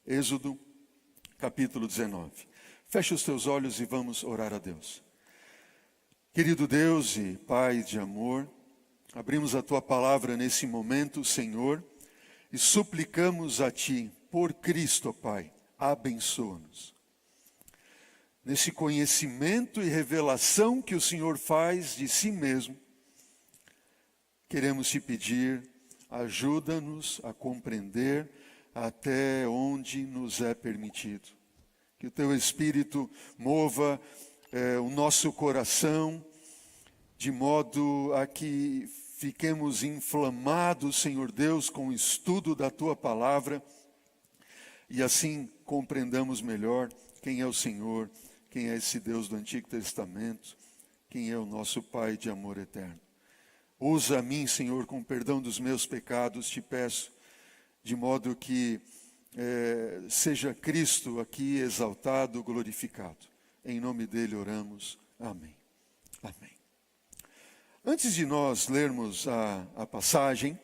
Êxodo, capítulo 19. Feche os teus olhos e vamos orar a Deus. Querido Deus e Pai de amor, abrimos a Tua palavra nesse momento, Senhor, e suplicamos a Ti, por Cristo, Pai, abençoa-nos. Nesse conhecimento e revelação que o Senhor faz de si mesmo, queremos Te pedir, ajuda-nos a compreender até onde nos é permitido. Que o Teu Espírito mova o nosso coração, de modo a que fiquemos inflamados, Senhor Deus, com o estudo da Tua palavra, e assim compreendamos melhor quem é o Senhor, quem é esse Deus do Antigo Testamento, quem é o nosso Pai de amor eterno. Usa a mim, Senhor, com perdão dos meus pecados, te peço, de modo que seja Cristo aqui exaltado, glorificado. Em nome dele oramos. Amém. Amém. Antes de nós lermos a passagem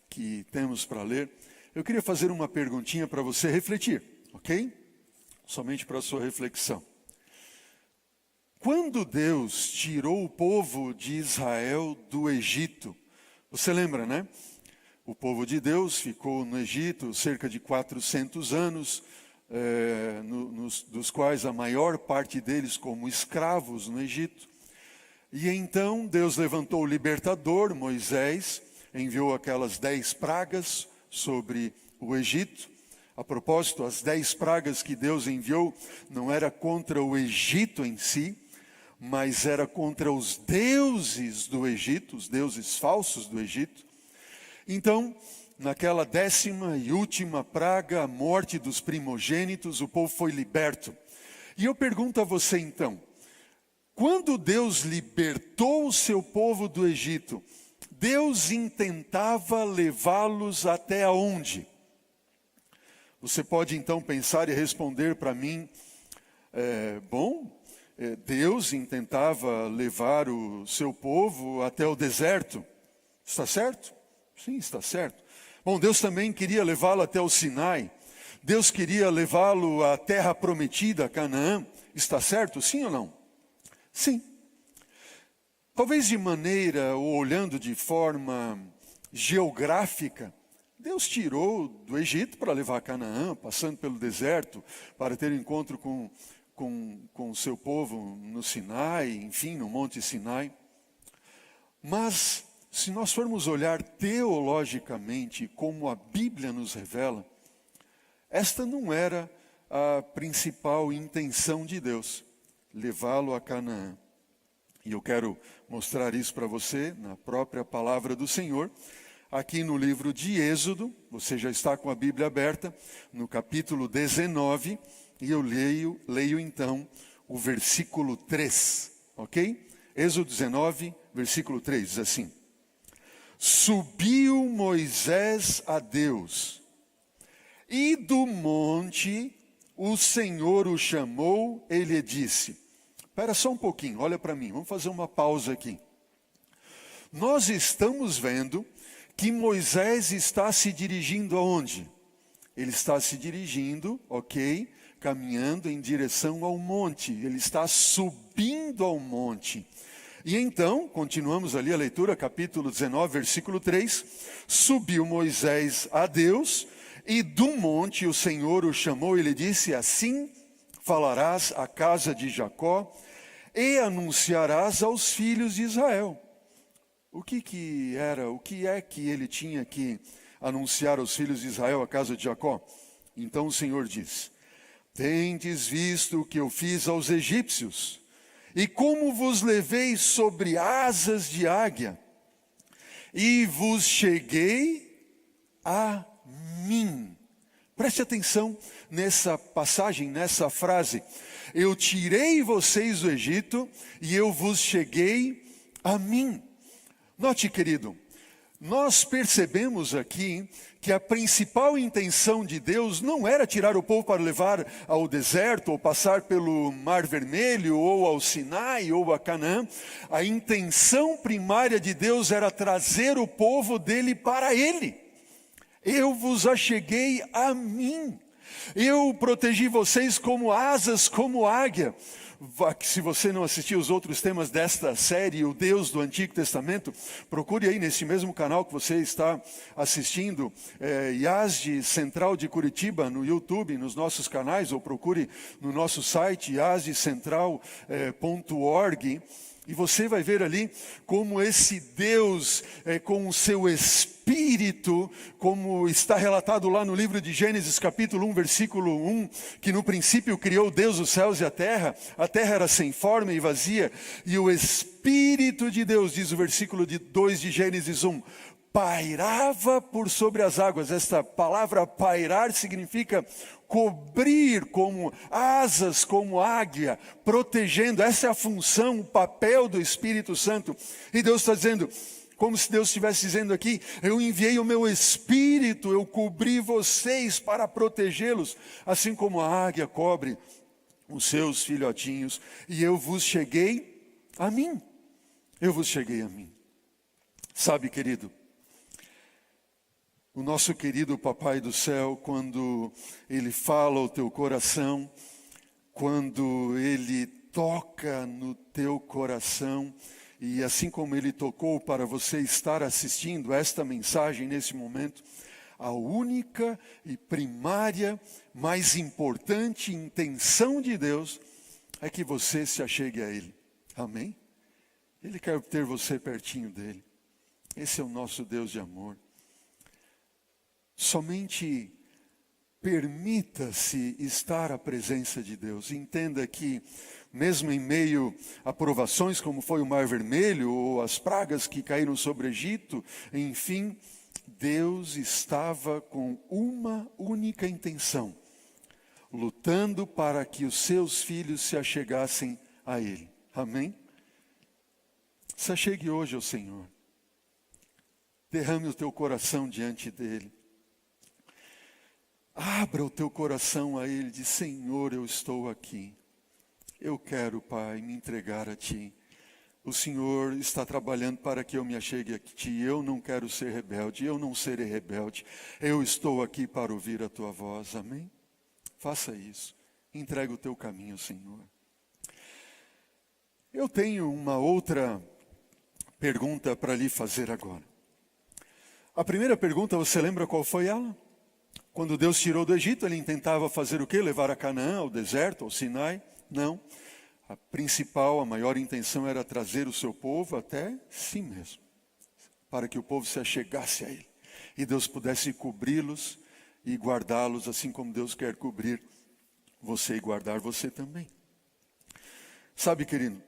que temos para ler, eu queria fazer uma perguntinha para você refletir, ok? Somente para a sua reflexão. Quando Deus tirou o povo de Israel do Egito, você lembra, né? O povo de Deus ficou no Egito cerca de 400 anos, dos quais a maior parte deles como escravos no Egito. E então Deus levantou o libertador, Moisés, enviou aquelas 10 pragas sobre o Egito. A propósito, as 10 pragas que Deus enviou não era contra o Egito em si, mas era contra os deuses do Egito, os deuses falsos do Egito. Então, naquela 10ª e última praga, a morte dos primogênitos, o povo foi liberto. E eu pergunto a você então, quando Deus libertou o seu povo do Egito, Deus intentava levá-los até aonde? Você pode então pensar e responder para mim, Deus intentava levar o seu povo até o deserto. Está certo? Sim, está certo. Bom, Deus também queria levá-lo até o Sinai. Deus queria levá-lo à terra prometida, Canaã. Está certo? Sim ou não? Sim. Talvez de maneira, ou olhando de forma geográfica, Deus tirou do Egito para levar a Canaã, passando pelo deserto, para ter um encontro com o seu povo no Sinai, enfim, no Monte Sinai. Mas, se nós formos olhar teologicamente, como a Bíblia nos revela, esta não era a principal intenção de Deus, levá-lo a Canaã. E eu quero mostrar isso para você, na própria palavra do Senhor, aqui no livro de Êxodo. Você já está com a Bíblia aberta, no capítulo 19, e eu leio então o versículo 3, ok? Êxodo 19, versículo 3, diz assim: Subiu Moisés a Deus, e do monte o Senhor o chamou, ele disse... Espera só um pouquinho, olha para mim, vamos fazer uma pausa aqui. Nós estamos vendo que Moisés está se dirigindo aonde? Ele está se dirigindo, ok, caminhando em direção ao monte, ele está subindo ao monte. E então, continuamos ali a leitura, capítulo 19, versículo 3, subiu Moisés a Deus, e do monte o Senhor o chamou, ele disse, assim falarás à casa de Jacó, e anunciarás aos filhos de Israel. O que é que ele tinha que anunciar aos filhos de Israel, a casa de Jacó? Então o Senhor diz, tendes visto o que eu fiz aos egípcios, e como vos levei sobre asas de águia, e vos cheguei a mim. Preste atenção nessa passagem, nessa frase. Eu tirei vocês do Egito e eu vos cheguei a mim. Note, querido, nós percebemos aqui que a principal intenção de Deus não era tirar o povo para levar ao deserto, ou passar pelo Mar Vermelho, ou ao Sinai, ou a Canaã. A intenção primária de Deus era trazer o povo dele para ele. Eu vos acheguei a mim. Eu protegi vocês como asas, como águia. Se você não assistiu os outros temas desta série, o Deus do Antigo Testamento, procure aí nesse mesmo canal que você está assistindo, IASD Central de Curitiba, no YouTube, nos nossos canais, ou procure no nosso site, iasdcentral.org. E você vai ver ali como esse Deus, com o seu Espírito, como está relatado lá no livro de Gênesis capítulo 1, versículo 1, que no princípio criou Deus os céus e a terra era sem forma e vazia, e o Espírito de Deus, diz o versículo 2 de Gênesis 1, pairava por sobre as águas. Esta palavra pairar significa cobrir como asas, como águia, protegendo. Essa é a função, o papel do Espírito Santo. E Deus está dizendo, como se Deus estivesse dizendo aqui, eu enviei o meu Espírito, eu cobri vocês para protegê-los, assim como a águia cobre os seus filhotinhos, e eu vos cheguei a mim. Eu vos cheguei a mim. Sabe, querido, o nosso querido Papai do Céu, quando Ele fala ao teu coração, quando Ele toca no teu coração, e assim como Ele tocou para você estar assistindo esta mensagem nesse momento, a única e primária, mais importante intenção de Deus é que você se achegue a Ele. Amém? Ele quer ter você pertinho dEle. Esse é o nosso Deus de amor. Somente permita-se estar à presença de Deus. Entenda que, mesmo em meio a provações, como foi o Mar Vermelho, ou as pragas que caíram sobre o Egito, enfim, Deus estava com uma única intenção, lutando para que os seus filhos se achegassem a Ele. Amém? Se achegue hoje ao Senhor. Derrame o teu coração diante dEle. Abra o teu coração a Ele, diz, Senhor, eu estou aqui. Eu quero, Pai, me entregar a Ti. O Senhor está trabalhando para que eu me achegue a Ti. Eu não quero ser rebelde, eu não serei rebelde. Eu estou aqui para ouvir a Tua voz, amém? Faça isso. Entrega o teu caminho, Senhor. Eu tenho uma outra pergunta para lhe fazer agora. A primeira pergunta, você lembra qual foi ela? Quando Deus tirou do Egito, Ele tentava fazer o quê? Levar a Canaã, ao deserto, ao Sinai? Não. A principal, a maior intenção era trazer o seu povo até si mesmo, para que o povo se achegasse a Ele. E Deus pudesse cobri-los e guardá-los, assim como Deus quer cobrir você e guardar você também. Sabe, querido,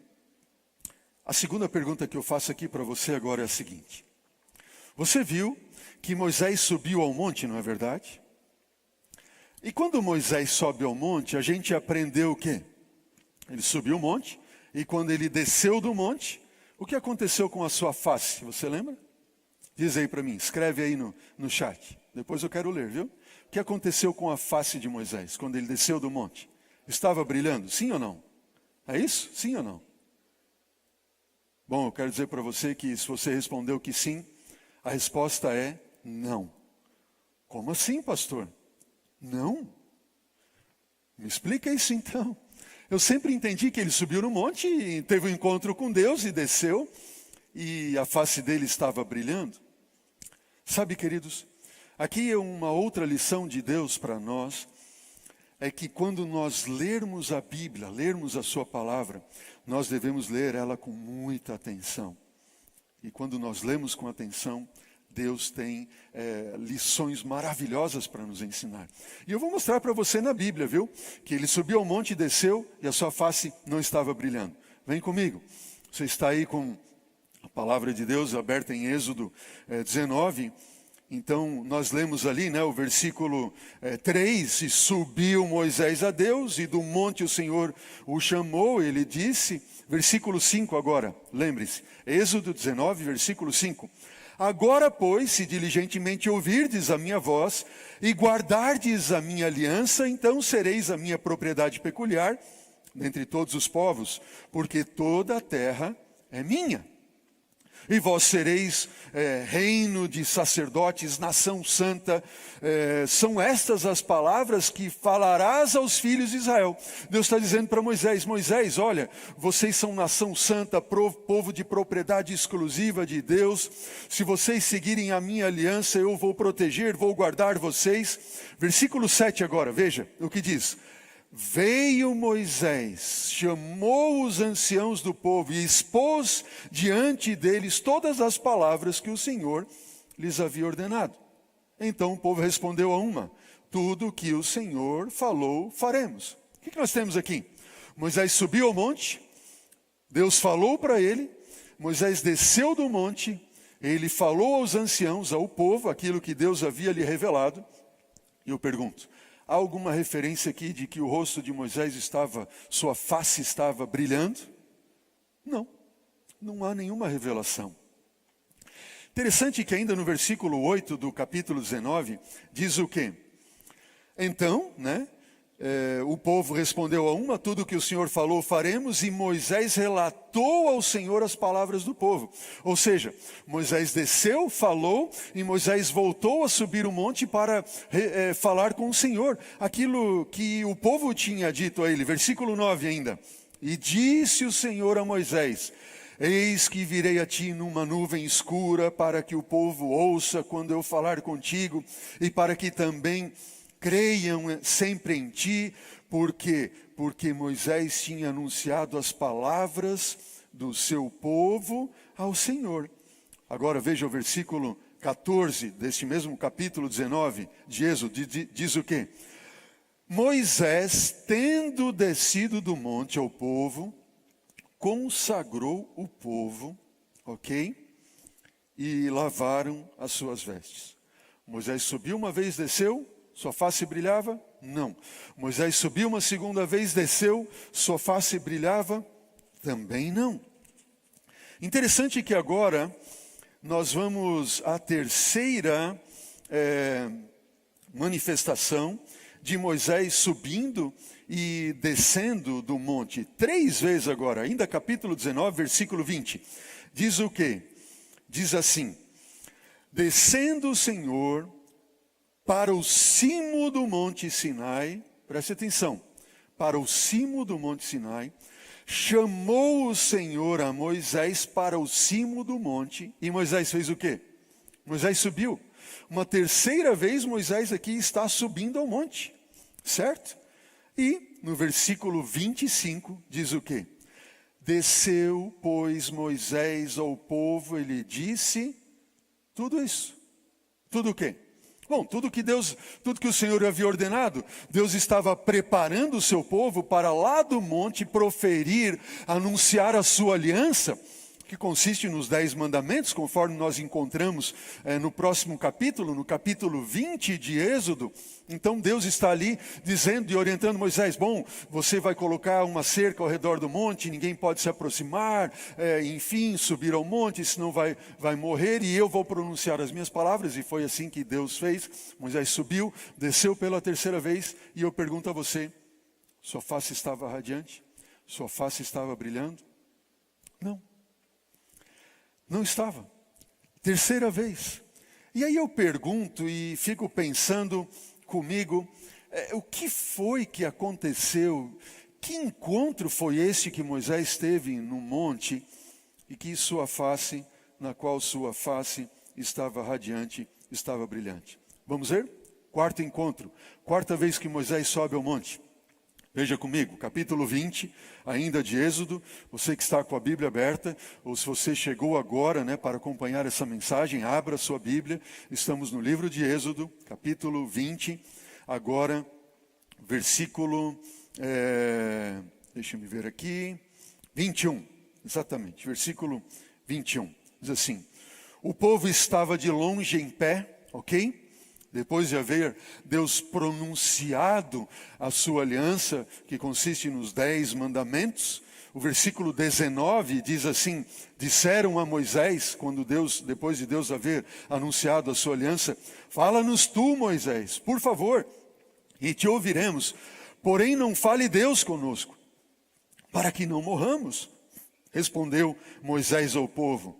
a segunda pergunta que eu faço aqui para você agora é a seguinte. Você viu que Moisés subiu ao monte, não é verdade? E quando Moisés sobe ao monte, a gente aprendeu o quê? Ele subiu o monte, e quando ele desceu do monte, o que aconteceu com a sua face? Você lembra? Diz aí para mim, escreve aí no chat. Depois eu quero ler, viu? O que aconteceu com a face de Moisés, quando ele desceu do monte? Estava brilhando? Sim ou não? É isso? Sim ou não? Bom, eu quero dizer para você que se você respondeu que sim, a resposta é não. Como assim, pastor? Não? Me explica isso então. Eu sempre entendi que ele subiu no monte e teve um encontro com Deus e desceu e a face dele estava brilhando. Sabe, queridos, aqui é uma outra lição de Deus para nós, é que quando nós lermos a Bíblia, lermos a sua palavra, nós devemos ler ela com muita atenção. E quando nós lemos com atenção, Deus tem lições maravilhosas para nos ensinar. E eu vou mostrar para você na Bíblia, viu? Que ele subiu ao monte e desceu e a sua face não estava brilhando. Vem comigo. Você está aí com a palavra de Deus aberta em Êxodo 19. Então, nós lemos ali, né, o versículo 3. E subiu Moisés a Deus e do monte o Senhor o chamou. Ele disse, versículo 5 agora, lembre-se. Êxodo 19, versículo 5. Agora, pois, se diligentemente ouvirdes a minha voz e guardardes a minha aliança, então sereis a minha propriedade peculiar dentre todos os povos, porque toda a terra é minha. E vós sereis reino de sacerdotes, nação santa. São estas as palavras que falarás aos filhos de Israel. Deus está dizendo para Moisés: Moisés, olha, vocês são nação santa, povo de propriedade exclusiva de Deus. Se vocês seguirem a minha aliança, eu vou proteger, vou guardar vocês. Versículo 7 agora, veja o que diz. Veio Moisés, chamou os anciãos do povo e expôs diante deles todas as palavras que o Senhor lhes havia ordenado. Então o povo respondeu a uma: tudo que o Senhor falou, faremos. O que nós temos aqui? Moisés subiu ao monte, Deus falou para ele, Moisés desceu do monte, ele falou aos anciãos, ao povo, aquilo que Deus havia lhe revelado. E eu pergunto, há alguma referência aqui de que o rosto de Moisés sua face estava brilhando? Não, não há nenhuma revelação. Interessante que ainda no versículo 8 do capítulo 19, diz o quê? Então, o povo respondeu a uma: tudo que o Senhor falou faremos, e Moisés relatou ao Senhor as palavras do povo. Ou seja, Moisés desceu, falou, e Moisés voltou a subir o monte para falar com o Senhor, aquilo que o povo tinha dito a ele. Versículo 9 ainda: e disse o Senhor a Moisés: eis que virei a ti numa nuvem escura, para que o povo ouça quando eu falar contigo, e para que também creiam sempre em ti. Porque Moisés tinha anunciado as palavras do seu povo ao Senhor. Agora veja o versículo 14 deste mesmo capítulo 19 de Êxodo, diz o quê? Moisés, tendo descido do monte ao povo, consagrou o povo, ok? E lavaram as suas vestes. Moisés subiu uma vez, desceu, sua face brilhava? Não. Moisés subiu uma segunda vez, desceu, sua face brilhava? Também não. Interessante que agora nós vamos à terceira manifestação de Moisés subindo e descendo do monte. 3 vezes agora, ainda capítulo 19, versículo 20. Diz o quê? Diz assim: descendo o Senhor para o cimo do monte Sinai, preste atenção, para o cimo do monte Sinai, chamou o Senhor a Moisés para o cimo do monte, e Moisés fez o quê? Moisés subiu. Uma terceira vez Moisés aqui está subindo ao monte, certo? E no versículo 25 diz o quê? Desceu, pois, Moisés ao povo e lhe disse tudo isso. Tudo o quê? Bom, tudo que o Senhor havia ordenado. Deus estava preparando o seu povo para lá do monte proferir, anunciar a sua aliança, que consiste nos 10 mandamentos, conforme nós encontramos no próximo capítulo, no capítulo 20 de Êxodo. Então Deus está ali dizendo e orientando Moisés: bom, você vai colocar uma cerca ao redor do monte, ninguém pode se aproximar, enfim, subir ao monte, senão vai morrer, e eu vou pronunciar as minhas palavras. E foi assim que Deus fez. Moisés subiu, desceu pela terceira vez, e eu pergunto a você: sua face estava radiante? Sua face estava brilhando? Não. Não estava. Terceira vez. E aí eu pergunto e fico pensando comigo, o que foi que aconteceu? Que encontro foi esse que Moisés teve no monte e que na qual sua face estava radiante, estava brilhante? Vamos ver? Quarto encontro, quarta vez que Moisés sobe ao monte. Veja comigo, capítulo 20, ainda de Êxodo. Você que está com a Bíblia aberta, ou se você chegou agora para acompanhar essa mensagem, abra sua Bíblia. Estamos no livro de Êxodo, capítulo 20, agora, versículo, deixa-me ver aqui, 21, exatamente, versículo 21. Diz assim: o povo estava de longe em pé, ok? Depois de haver Deus pronunciado a sua aliança, que consiste nos 10 mandamentos, o versículo 19 diz assim: disseram a Moisés, depois de Deus haver anunciado a sua aliança: fala-nos tu, Moisés, por favor, e te ouviremos, porém não fale Deus conosco, para que não morramos. Respondeu Moisés ao povo: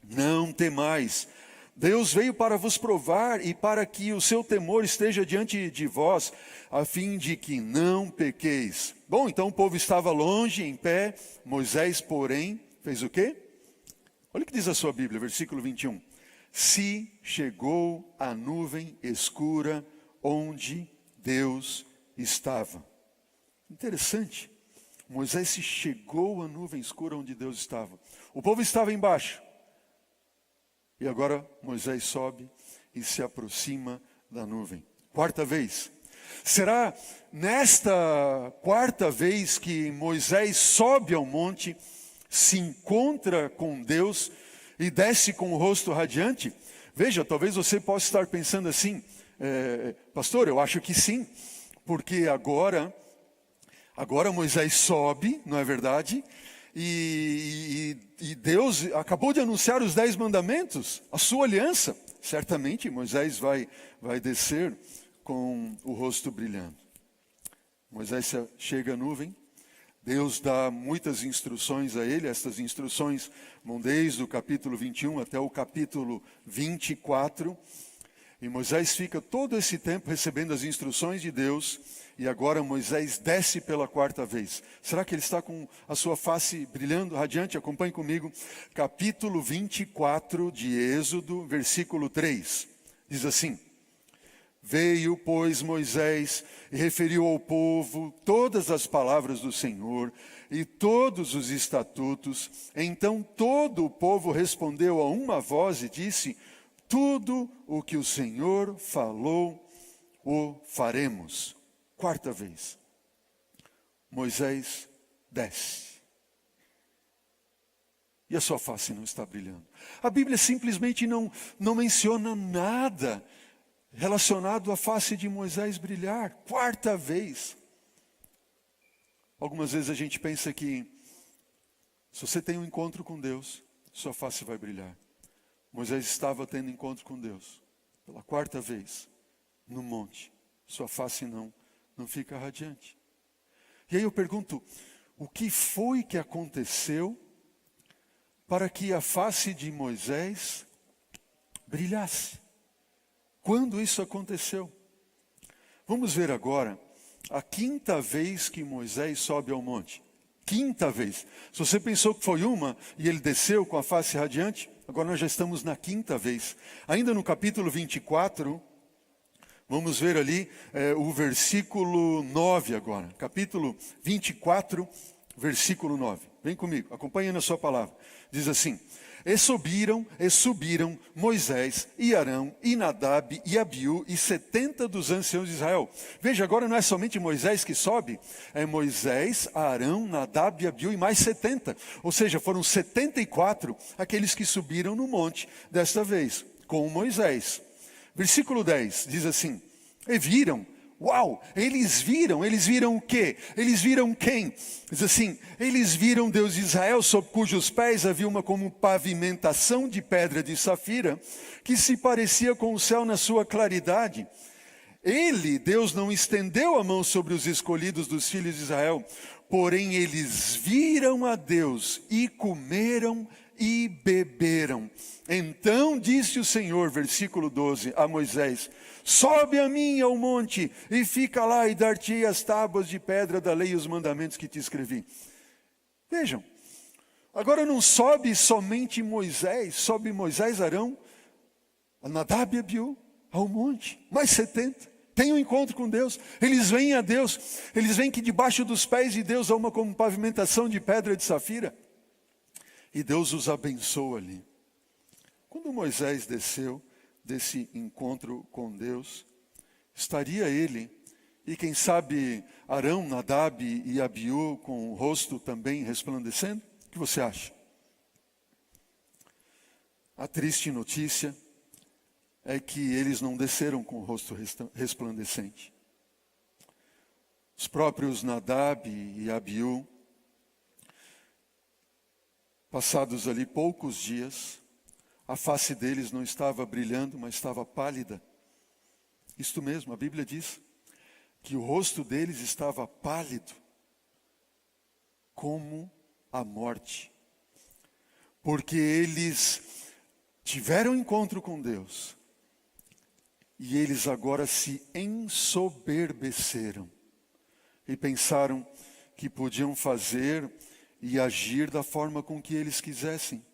não temais. Deus veio para vos provar e para que o seu temor esteja diante de vós, a fim de que não pequeis. Bom, então o povo estava longe, em pé. Moisés, porém, fez o quê? Olha o que diz a sua Bíblia, versículo 21. Se chegou a nuvem escura onde Deus estava. Interessante. Moisés se chegou à nuvem escura onde Deus estava. O povo estava embaixo. E agora Moisés sobe e se aproxima da nuvem. Quarta vez. Será nesta quarta vez que Moisés sobe ao monte, se encontra com Deus e desce com o rosto radiante? Veja, talvez você possa estar pensando assim, pastor, eu acho que sim, porque agora Moisés sobe, não é verdade? E Deus acabou de anunciar os 10 mandamentos, a sua aliança. Certamente Moisés vai descer com o rosto brilhando. Moisés chega à nuvem, Deus dá muitas instruções a ele. Estas instruções vão desde o capítulo 21 até o capítulo 24. E Moisés fica todo esse tempo recebendo as instruções de Deus. E agora Moisés desce pela quarta vez. Será que ele está com a sua face brilhando, radiante? Acompanhe comigo. Capítulo 24 de Êxodo, versículo 3. Diz assim: Veio, pois, Moisés e referiu ao povo todas as palavras do Senhor e todos os estatutos. Então todo o povo respondeu a uma voz e disse: tudo o que o Senhor falou, o faremos. Quarta vez, Moisés desce. E a sua face não está brilhando. A Bíblia simplesmente não menciona nada relacionado à face de Moisés brilhar. Quarta vez. Algumas vezes a gente pensa que se você tem um encontro com Deus, sua face vai brilhar. Moisés estava tendo encontro com Deus pela quarta vez no monte. Sua face não fica radiante. E aí eu pergunto, o que foi que aconteceu para que a face de Moisés brilhasse? Quando isso aconteceu? Vamos ver agora a quinta vez que Moisés sobe ao monte. Quinta vez. Se você pensou que foi uma e ele desceu com a face radiante, agora nós já estamos na quinta vez. Ainda no capítulo 24, vamos ver ali o versículo 9 agora. Capítulo 24, versículo 9. Vem comigo, acompanhe na sua palavra. Diz assim: E subiram Moisés e Arão e Nadab e Abiú e 70 dos anciãos de Israel. Veja, agora não é somente Moisés que sobe, é Moisés, Arão, Nadab e Abiú e mais 70. Ou seja, foram 74 aqueles que subiram no monte desta vez, com Moisés. Versículo 10 diz assim: E viram. Uau, eles viram o quê? Eles viram quem? Diz assim: eles viram Deus de Israel, sob cujos pés havia uma como pavimentação de pedra de safira, que se parecia com o céu na sua claridade. Deus não estendeu a mão sobre os escolhidos dos filhos de Israel, porém eles viram a Deus e comeram e beberam. Então disse o Senhor, versículo 12, a Moisés: sobe a mim ao monte e fica lá e dar-te-ei as tábuas de pedra da lei e os mandamentos que te escrevi. Vejam, agora não sobe somente Moisés, sobe Moisés, Arão, Nadab e Abiú ao monte, mais 70. Tem um encontro com Deus, eles veem a Deus, eles veem que debaixo dos pés de Deus há uma como pavimentação de pedra de safira. E Deus os abençoa ali. Quando Moisés desceu desse encontro com Deus, estaria ele, e quem sabe Arão, Nadab e Abiú com o rosto também resplandecendo? O que você acha? A triste notícia é que eles não desceram com o rosto resplandecente. Os próprios Nadab e Abiú, passados ali poucos dias, a face deles não estava brilhando, mas estava pálida. Isto mesmo, a Bíblia diz que o rosto deles estava pálido, como a morte. Porque eles tiveram encontro com Deus, e eles agora se ensoberbeceram e pensaram que podiam fazer e agir da forma com que eles quisessem.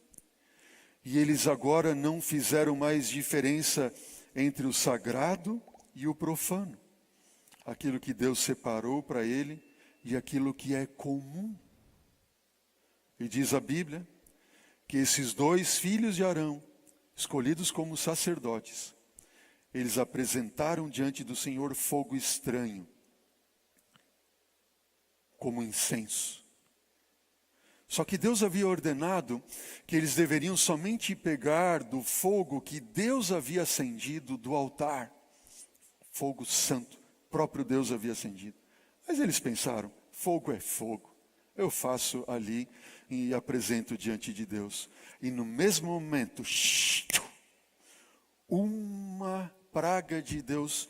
E eles agora não fizeram mais diferença entre o sagrado e o profano, aquilo que Deus separou para ele e aquilo que é comum. E diz a Bíblia que esses dois filhos de Arão, escolhidos como sacerdotes, eles apresentaram diante do Senhor fogo estranho, como incenso. Só que Deus havia ordenado que eles deveriam somente pegar do fogo que Deus havia acendido do altar. Fogo santo, próprio Deus havia acendido. Mas eles pensaram, fogo é fogo. Eu faço ali e apresento diante de Deus. E no mesmo momento, uma praga de Deus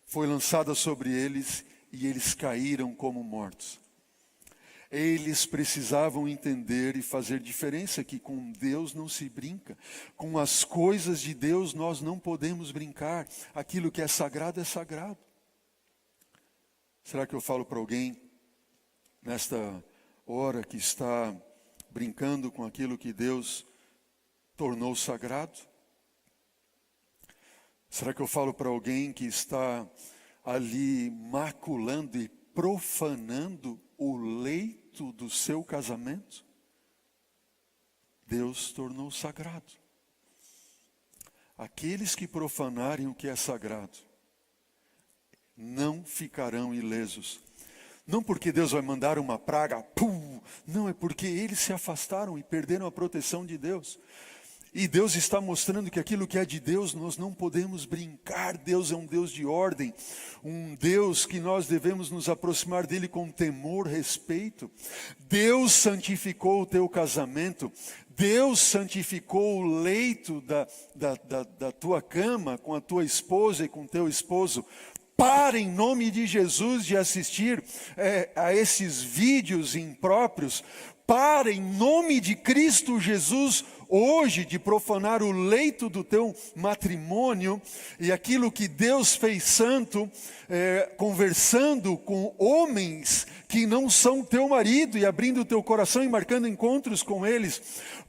foi lançada sobre eles e eles caíram como mortos. Eles precisavam entender e fazer diferença que com Deus não se brinca. Com as coisas de Deus nós não podemos brincar. Aquilo que é sagrado é sagrado. Será que eu falo para alguém nesta hora que está brincando com aquilo que Deus tornou sagrado? Será que eu falo para alguém que está ali maculando e profanando o leito do seu casamento? Deus tornou sagrado. Aqueles que profanarem o que é sagrado não ficarão ilesos. Não porque Deus vai mandar uma praga, não, é porque eles se afastaram e perderam a proteção de Deus. E Deus está mostrando que aquilo que é de Deus nós não podemos brincar. Deus é um Deus de ordem, um Deus que nós devemos nos aproximar dele com temor, respeito. Deus santificou o teu casamento, Deus santificou o leito da tua cama com a tua esposa e com o teu esposo. Para, em nome de Jesus, de assistir a esses vídeos impróprios. Para, em nome de Cristo Jesus, hoje, de profanar o leito do teu matrimônio e aquilo que Deus fez santo, conversando com homens que não são teu marido e abrindo o teu coração e marcando encontros com eles.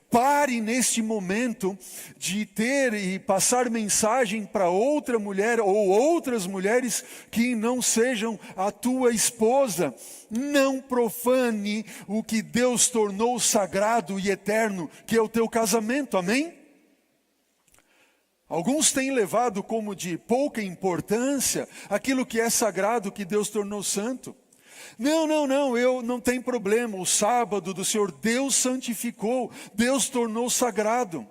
Pare neste momento de ter e passar mensagem para outra mulher ou outras mulheres que não sejam a tua esposa. Não profane o que Deus tornou sagrado e eterno, que é o teu casamento, amém? Alguns têm levado como de pouca importância aquilo que é sagrado, que Deus tornou santo. Não, eu não tenho problema, o sábado do Senhor, Deus santificou, Deus tornou sagrado.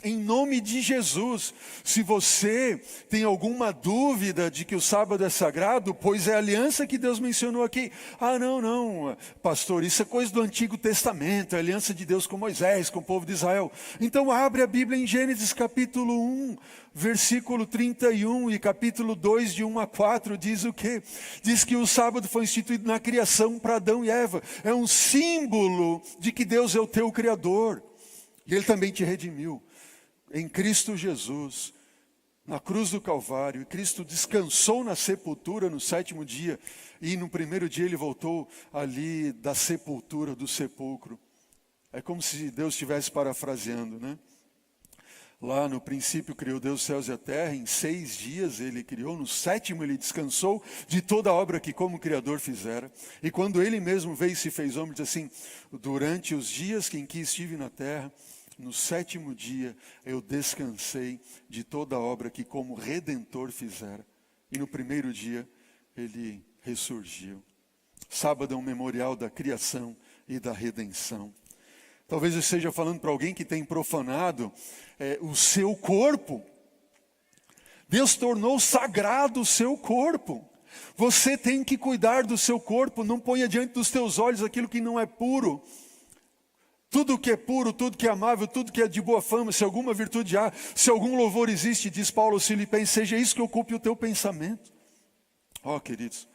Em nome de Jesus, se você tem alguma dúvida de que o sábado é sagrado, pois é a aliança que Deus mencionou aqui. Não, pastor, isso é coisa do Antigo Testamento, é a aliança de Deus com Moisés, com o povo de Israel. Então abre a Bíblia em Gênesis capítulo 1, versículo 31 e capítulo 2, de 1 a 4, diz o quê? Diz que o sábado foi instituído na criação para Adão e Eva. É um símbolo de que Deus é o teu Criador. E Ele também te redimiu. Em Cristo Jesus, na cruz do Calvário, e Cristo descansou na sepultura no 7º dia, e no 1º dia Ele voltou ali da sepultura, do sepulcro. É como se Deus estivesse parafraseando, né? Lá no princípio criou Deus os céus e a terra, em 6 dias Ele criou, no 7º Ele descansou de toda a obra que como Criador fizera. E quando Ele mesmo veio e se fez homem, diz assim, durante os dias em que estive na terra, no 7º dia eu descansei de toda a obra que como Redentor fizera. E no 1º dia Ele ressurgiu. Sábado é um memorial da criação e da redenção. Talvez eu esteja falando para alguém que tem profanado o seu corpo. Deus tornou sagrado o seu corpo. Você tem que cuidar do seu corpo. Não ponha diante dos teus olhos aquilo que não é puro. Tudo que é puro, tudo que é amável, tudo que é de boa fama, se alguma virtude há, se algum louvor existe, diz Paulo aos Filipenses, seja isso que ocupe o teu pensamento. Queridos,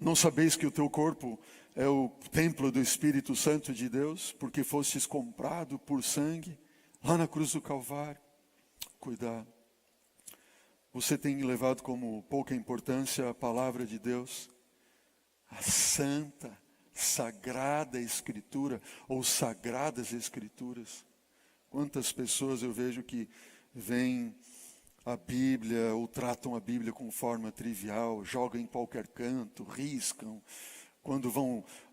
não sabeis que o teu corpo é o templo do Espírito Santo de Deus, porque fostes comprado por sangue, lá na cruz do Calvário. descuidar? Você tem levado como pouca importância a palavra de Deus? A santa, sagrada Escritura, ou sagradas Escrituras. Quantas pessoas eu vejo que veem a Bíblia, ou tratam a Bíblia com forma trivial, jogam em qualquer canto, riscam. Quando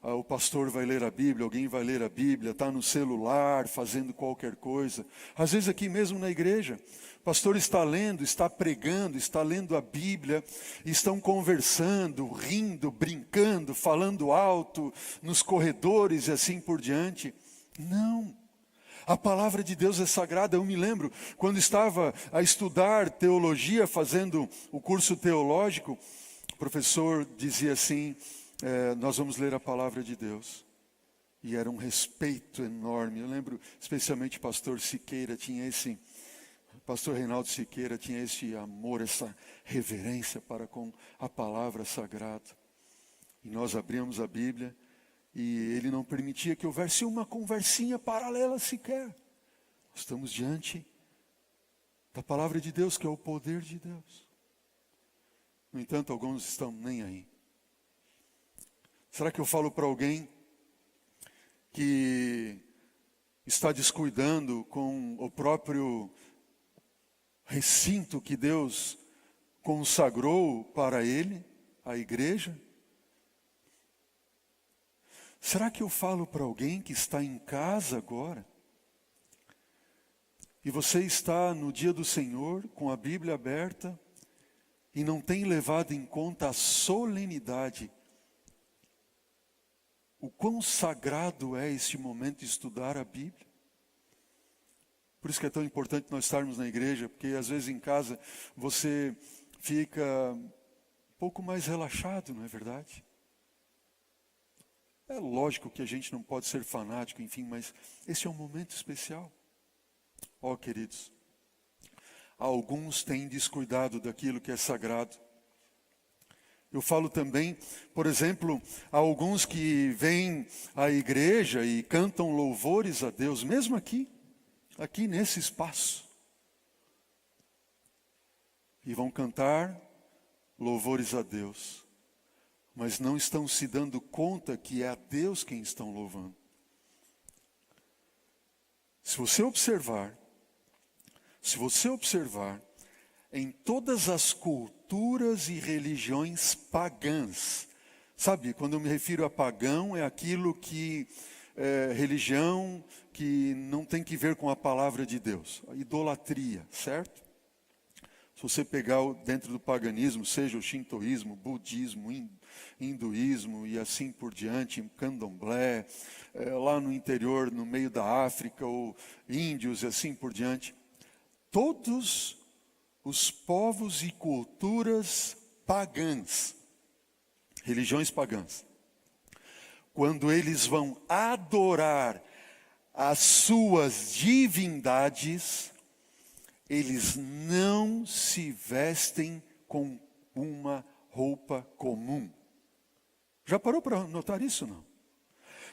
o pastor vai ler a Bíblia, alguém vai ler a Bíblia, está no celular, fazendo qualquer coisa. Às vezes aqui mesmo na igreja, o pastor está lendo, está pregando, está lendo a Bíblia, estão conversando, rindo, brincando, falando alto, nos corredores e assim por diante. Não. A palavra de Deus é sagrada. Eu me lembro, quando estava a estudar teologia, fazendo o curso teológico, o professor dizia assim, nós vamos ler a palavra de Deus. E era um respeito enorme. Eu lembro, especialmente o pastor Siqueira pastor Reinaldo Siqueira tinha esse amor, essa reverência para com a palavra sagrada. E nós abrimos a Bíblia e ele não permitia que houvesse uma conversinha paralela sequer. Nós estamos diante da palavra de Deus, que é o poder de Deus. No entanto, alguns estão nem aí. Será que eu falo para alguém que está descuidando com o próprio recinto que Deus consagrou para ele, a igreja? Será que eu falo para alguém que está em casa agora? E você está no dia do Senhor, com a Bíblia aberta, e não tem levado em conta a solenidade, o quão sagrado é este momento de estudar a Bíblia? Por isso que é tão importante nós estarmos na igreja, porque às vezes em casa você fica um pouco mais relaxado, não é verdade? É lógico que a gente não pode ser fanático, enfim, mas esse é um momento especial. Ó, queridos, alguns têm descuidado daquilo que é sagrado. Eu falo também, por exemplo, a alguns que vêm à igreja e cantam louvores a Deus, mesmo aqui nesse espaço. E vão cantar louvores a Deus, mas não estão se dando conta que é a Deus quem estão louvando. Se você observar, em todas as culturas e religiões pagãs, sabe, quando eu me refiro a pagão, é aquilo que religião que não tem que ver com a palavra de Deus, a idolatria, certo? Se você pegar dentro do paganismo, seja o shintoísmo, budismo, hinduísmo e assim por diante, candomblé, lá no interior, no meio da África, ou índios e assim por diante, todos os povos e culturas pagãs, religiões pagãs, quando eles vão adorar as suas divindades, eles não se vestem com uma roupa comum. Já parou para notar isso, não?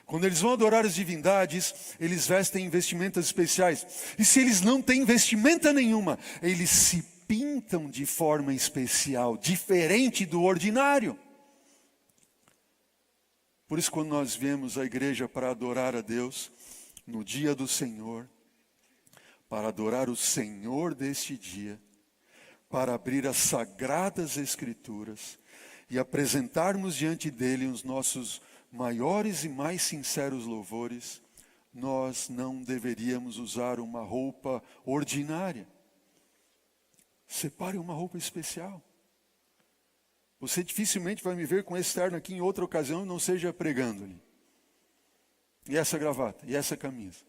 Quando eles vão adorar as divindades, eles vestem vestimentas especiais. E se eles não têm vestimenta nenhuma, eles se pintam de forma especial, diferente do ordinário. Por isso, quando nós viemos à igreja para adorar a Deus, no dia do Senhor, para adorar o Senhor deste dia, para abrir as sagradas Escrituras e apresentarmos diante dele os nossos maiores e mais sinceros louvores, nós não deveríamos usar uma roupa ordinária. Separe uma roupa especial. Você dificilmente vai me ver com esse terno aqui em outra ocasião, não seja pregando-lhe. E essa gravata, e essa camisa.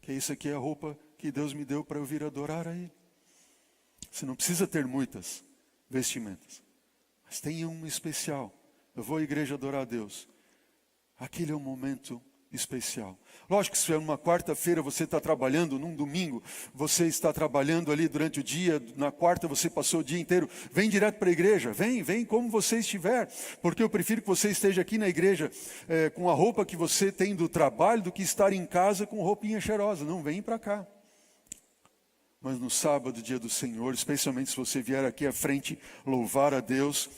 Que isso aqui é a roupa que Deus me deu para eu vir adorar a Ele. Você não precisa ter muitas vestimentas, mas tenha uma especial. Eu vou à igreja adorar a Deus. Aquele é um momento especial. Lógico que se é uma quarta-feira você está trabalhando, num domingo você está trabalhando ali durante o dia, na quarta você passou o dia inteiro, vem direto para a igreja, vem como você estiver, porque eu prefiro que você esteja aqui na igreja com a roupa que você tem do trabalho, do que estar em casa com roupinha cheirosa. Não, vem para cá. Mas no sábado, dia do Senhor, especialmente se você vier aqui à frente louvar a Deus,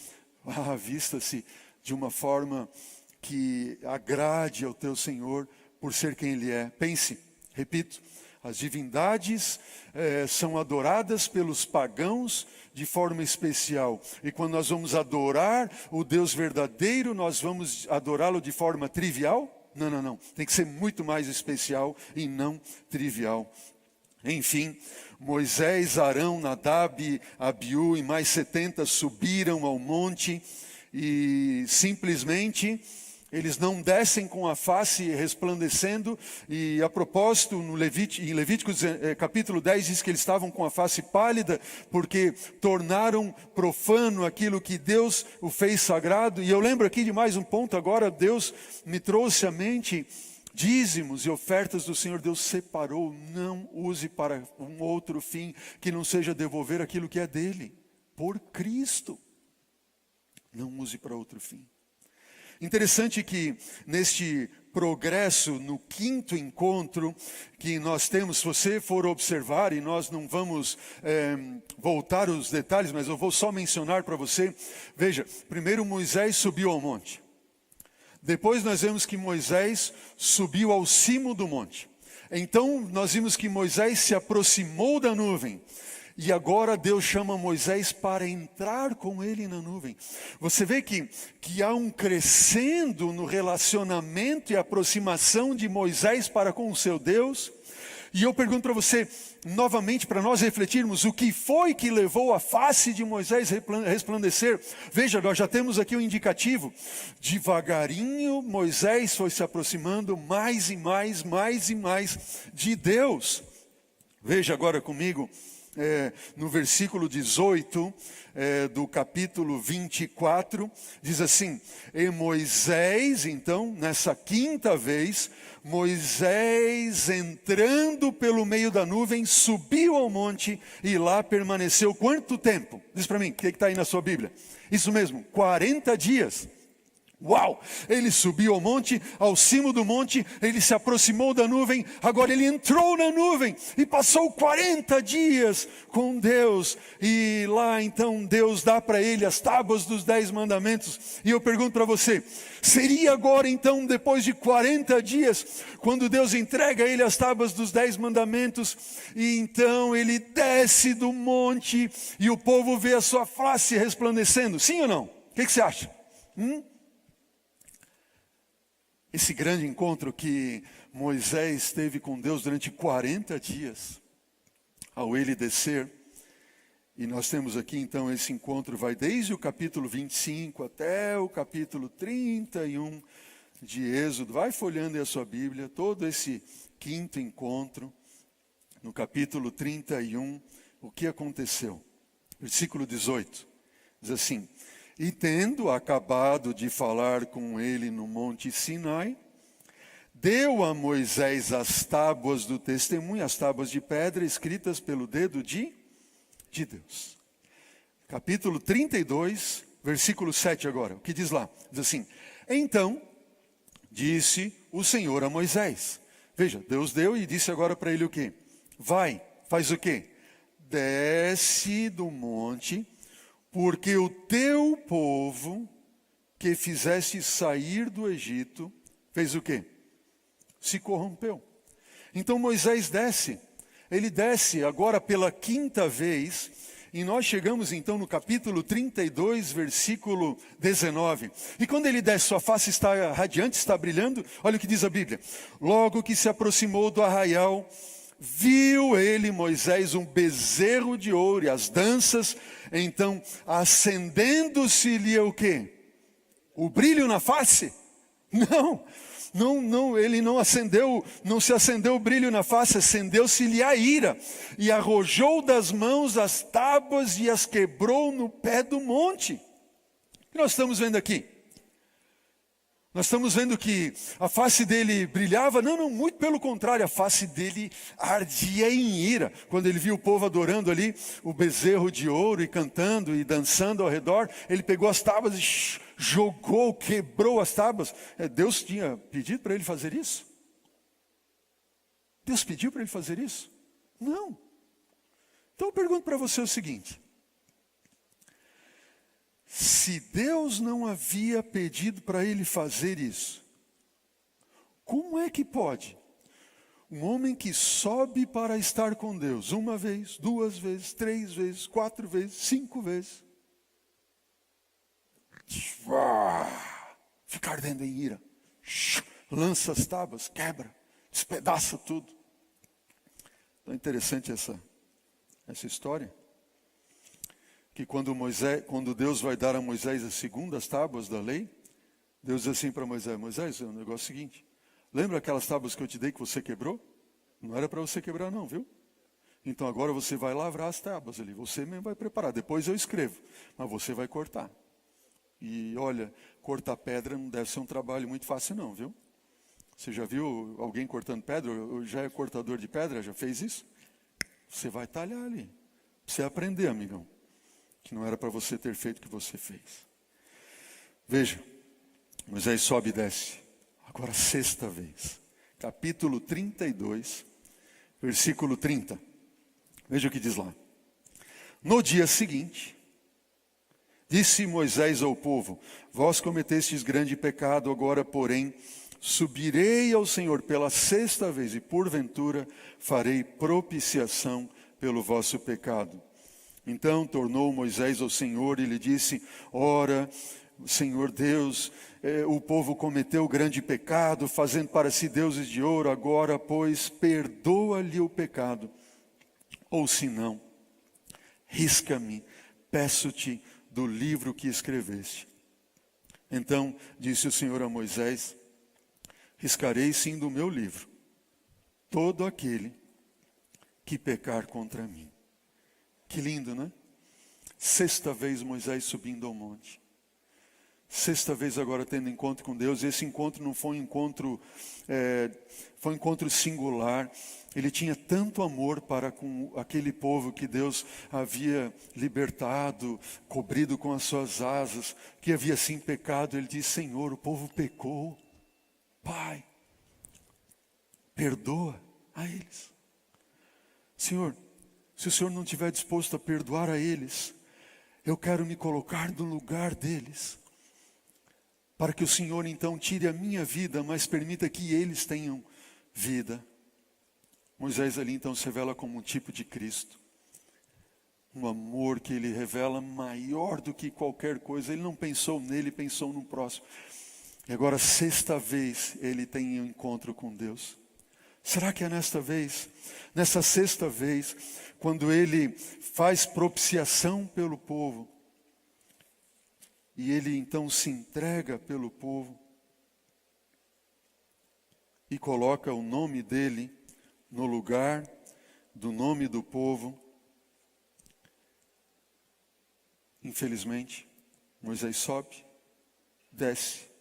vista-se de uma forma que agrade ao teu Senhor por ser quem Ele é. Pense, repito, as divindades são adoradas pelos pagãos de forma especial. E quando nós vamos adorar o Deus verdadeiro, nós vamos adorá-lo de forma trivial? Não. Tem que ser muito mais especial e não trivial. Enfim, Moisés, Arão, Nadab, Abiú e mais 70 subiram ao monte e simplesmente eles não descem com a face resplandecendo. E a propósito, em Levíticos capítulo 10 diz que eles estavam com a face pálida porque tornaram profano aquilo que Deus o fez sagrado. E eu lembro aqui de mais um ponto agora, Deus me trouxe à mente. Dízimos e ofertas do Senhor Deus separou, não use para um outro fim que não seja devolver aquilo que é dele, por Cristo. Não use para outro fim. Interessante que neste progresso, no 5º encontro que nós temos, se você for observar, e nós não vamos voltar aos detalhes, mas eu vou só mencionar para você. Veja, primeiro Moisés subiu ao monte. Depois nós vemos que Moisés subiu ao cimo do monte. Então nós vimos que Moisés se aproximou da nuvem. E agora Deus chama Moisés para entrar com ele na nuvem. Você vê que há um crescendo no relacionamento e aproximação de Moisés para com o seu Deus. E eu pergunto para você, novamente, para nós refletirmos, o que foi que levou a face de Moisés resplandecer? Veja, nós já temos aqui um indicativo. Devagarinho, Moisés foi se aproximando mais e mais de Deus. Veja agora comigo, no versículo 18 do capítulo 24, diz assim: e Moisés, então, nessa 5ª vez, Moisés, entrando pelo meio da nuvem, subiu ao monte e lá permaneceu quanto tempo? Diz para mim, o que está aí na sua Bíblia? Isso mesmo, 40 dias. Uau! Ele subiu ao monte, ao cimo do monte, ele se aproximou da nuvem, agora ele entrou na nuvem e passou 40 dias com Deus. E lá então Deus dá para ele as tábuas dos 10 mandamentos. E eu pergunto para você, seria agora então, depois de 40 dias, quando Deus entrega a ele as tábuas dos 10 mandamentos, e então ele desce do monte e o povo vê a sua face resplandecendo? Sim ou não? O que você acha? Esse grande encontro que Moisés teve com Deus durante 40 dias, ao ele descer, e nós temos aqui então esse encontro, vai desde o capítulo 25 até o capítulo 31 de Êxodo. Vai folhando aí a sua Bíblia, todo esse 5º encontro, no capítulo 31, o que aconteceu? Versículo 18, diz assim: e tendo acabado de falar com ele no monte Sinai, deu a Moisés as tábuas do testemunho, as tábuas de pedra escritas pelo dedo de Deus. Capítulo 32, versículo 7 agora, o que diz lá? Diz assim: então disse o Senhor a Moisés. Veja, Deus deu e disse agora para ele o quê? Vai, faz o quê? Desce do monte, porque o teu povo, que fizeste sair do Egito, fez o quê? Se corrompeu. Então Moisés desce. Ele desce agora pela 5ª vez. E nós chegamos então no capítulo 32, versículo 19. E quando ele desce, sua face está radiante, está brilhando. Olha o que diz a Bíblia. Logo que se aproximou do arraial, viu ele, Moisés, um bezerro de ouro e as danças. Então, acendendo-se-lhe o quê? O brilho na face? Não, ele não se acendeu o brilho na face, acendeu-se-lhe a ira. E arrojou das mãos as tábuas e as quebrou no pé do monte. O que nós estamos vendo aqui? Nós estamos vendo que a face dele brilhava? Não, muito pelo contrário, a face dele ardia em ira. Quando ele viu o povo adorando ali o bezerro de ouro e cantando e dançando ao redor, ele pegou as tábuas e jogou, quebrou as tábuas. Deus tinha pedido para ele fazer isso? Deus pediu para ele fazer isso? Não. Então eu pergunto para você o seguinte: se Deus não havia pedido para ele fazer isso, como é que pode um homem que sobe para estar com Deus uma vez, duas vezes, três vezes, quatro vezes, cinco vezes, fica ardendo em ira, lança as tábuas, quebra, despedaça tudo? Então é interessante essa história, que quando Deus vai dar a Moisés as segundas tábuas da lei, Deus diz assim para Moisés: Moisés, é o negócio seguinte, lembra aquelas tábuas que eu te dei que você quebrou? Não era para você quebrar não, viu? Então agora você vai lavrar as tábuas ali, você mesmo vai preparar, depois eu escrevo, mas você vai cortar. E olha, cortar pedra não deve ser um trabalho muito fácil não, viu? Você já viu alguém cortando pedra? Já é cortador de pedra? Já fez isso? Você vai talhar ali. Você aprender, amigão, que não era para você ter feito o que você fez. Veja, Moisés sobe e desce. Agora, sexta vez. Capítulo 32, versículo 30. Veja o que diz lá. No dia seguinte, disse Moisés ao povo: vós cometestes grande pecado, agora, porém, subirei ao Senhor pela sexta vez, e porventura farei propiciação pelo vosso pecado. Então tornou Moisés ao Senhor e lhe disse: ora, Senhor Deus, o povo cometeu grande pecado, fazendo para si deuses de ouro. Agora, pois, perdoa-lhe o pecado, ou se não, risca-me, peço-te, do livro que escreveste. Então disse o Senhor a Moisés: riscarei sim do meu livro todo aquele que pecar contra mim. Que lindo, né? Sexta vez Moisés subindo ao monte. Sexta vez agora tendo encontro com Deus. Esse encontro não foi um encontro, foi um encontro singular. Ele tinha tanto amor para com aquele povo que Deus havia libertado, cobrido com as suas asas, que havia sim pecado. Ele disse: Senhor, o povo pecou. Pai, perdoa a eles. Senhor, se o Senhor não estiver disposto a perdoar a eles, eu quero me colocar no lugar deles, para que o Senhor então tire a minha vida, mas permita que eles tenham vida. Moisés ali então se revela como um tipo de Cristo. Um amor que ele revela maior do que qualquer coisa. Ele não pensou nele, pensou no próximo. E agora, sexta vez, ele tem um encontro com Deus. Será que é nesta vez, nessa sexta vez, quando ele faz propiciação pelo povo, e ele então se entrega pelo povo, e coloca o nome dele no lugar do nome do povo? Infelizmente, Moisés sobe, desce,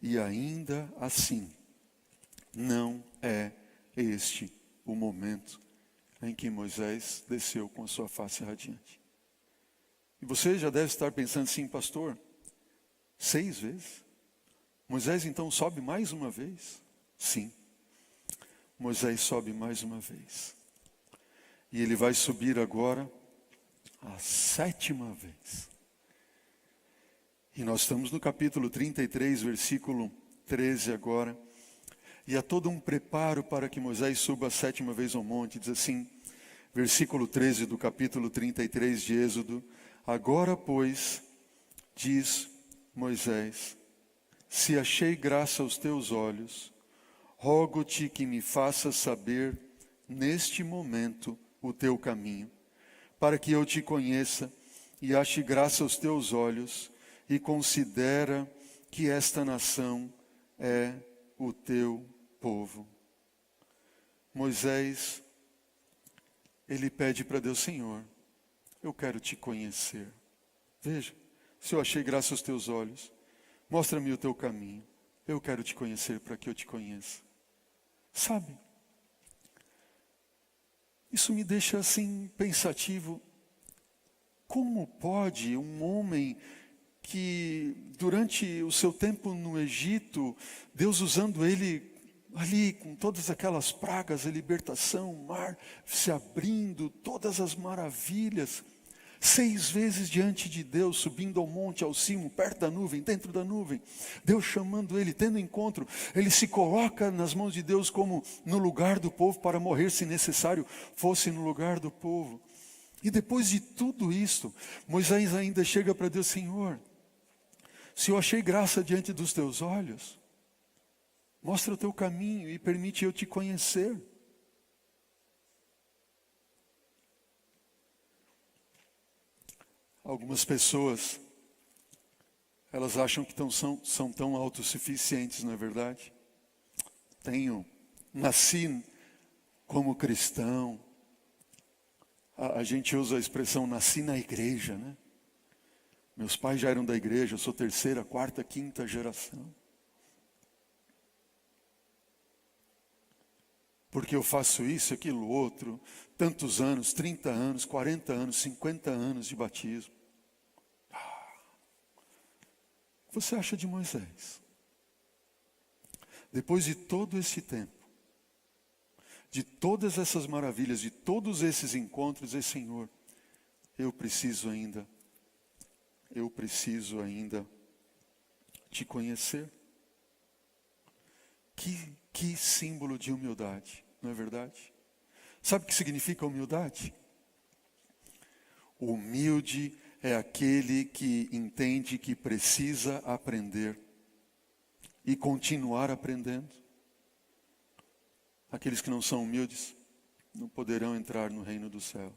e ainda assim, não é este o momento em que Moisés desceu com a sua face radiante. E você já deve estar pensando assim: pastor, 6 vezes? Moisés então sobe mais uma vez? Sim, Moisés sobe mais uma vez. E ele vai subir agora a 7ª vez. E nós estamos no capítulo 33, versículo 13 agora. E há todo um preparo para que Moisés suba a 7ª vez ao monte. Diz assim, versículo 13 do capítulo 33 de Êxodo: agora, pois, diz Moisés, se achei graça aos teus olhos, rogo-te que me faças saber neste momento o teu caminho, para que eu te conheça e ache graça aos teus olhos, e considera que esta nação é o teu povo. Moisés, ele pede para Deus: Senhor, eu quero te conhecer. Veja, se eu achei graça aos teus olhos, mostra-me o teu caminho. Eu quero te conhecer para que eu te conheça. Sabe, isso me deixa assim pensativo. Como pode um homem que durante o seu tempo no Egito, Deus usando ele ali com todas aquelas pragas, a libertação, o mar se abrindo, todas as maravilhas, 6 vezes diante de Deus, subindo ao monte, ao cimo, perto da nuvem, dentro da nuvem, Deus chamando ele, tendo encontro, ele se coloca nas mãos de Deus como no lugar do povo, para morrer se necessário fosse no lugar do povo. E depois de tudo isso, Moisés ainda chega para Deus: Senhor, se eu achei graça diante dos teus olhos, mostra o teu caminho e permite eu te conhecer. Algumas pessoas, elas acham que são tão autossuficientes, não é verdade? Nasci como cristão. A gente usa a expressão nasci na igreja, né? Meus pais já eram da igreja, eu sou 3ª, 4ª, 5ª geração. Porque eu faço isso, aquilo, outro, tantos anos, 30 anos, 40 anos, 50 anos de batismo. O que você acha de Moisés? Depois de todo esse tempo, de todas essas maravilhas, de todos esses encontros, dizer: Senhor, eu preciso ainda te conhecer. Que símbolo de humildade, não é verdade? Sabe o que significa humildade? O humilde é aquele que entende que precisa aprender e continuar aprendendo. Aqueles que não são humildes não poderão entrar no reino dos céus.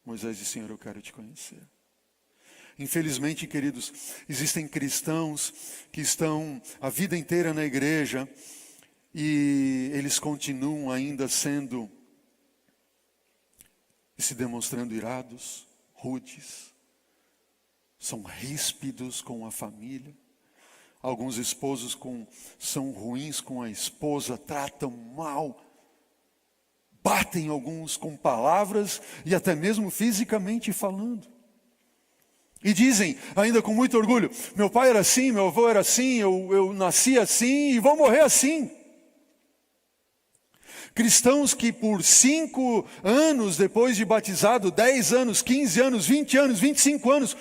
Moisés disse: Senhor, eu quero te conhecer. Infelizmente, queridos, existem cristãos que estão a vida inteira na igreja e eles continuam ainda sendo e se demonstrando irados, rudes, são ríspidos com a família. Alguns esposos são ruins com a esposa, tratam mal, batem alguns com palavras e até mesmo fisicamente falando. E dizem, ainda com muito orgulho: meu pai era assim, meu avô era assim, eu nasci assim e vou morrer assim. Cristãos que por 5 anos depois de batizado, 10 anos, 15 anos, 20 anos, 25 anos,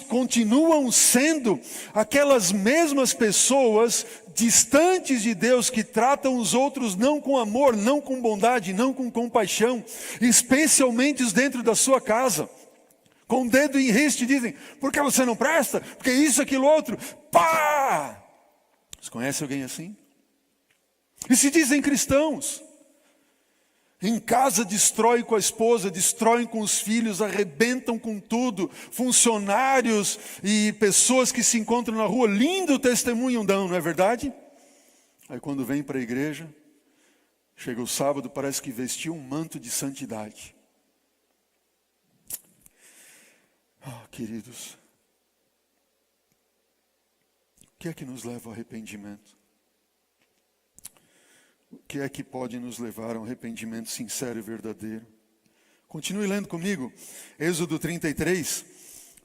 continuam sendo aquelas mesmas pessoas distantes de Deus, que tratam os outros não com amor, não com bondade, não com compaixão, especialmente os dentro da sua casa. Com o dedo em riste dizem: por que você não presta? Porque isso, aquilo, outro. Pá! Você conhece alguém assim? E se dizem cristãos. Em casa destrói com a esposa, destroem com os filhos, arrebentam com tudo. Funcionários e pessoas que se encontram na rua, lindo testemunho dão, não é verdade? Aí quando vem para a igreja, chega o sábado, parece que vestiu um manto de santidade. Queridos, o que é que nos leva ao arrependimento? O que é que pode nos levar a um arrependimento sincero e verdadeiro? Continue lendo comigo, Êxodo 33,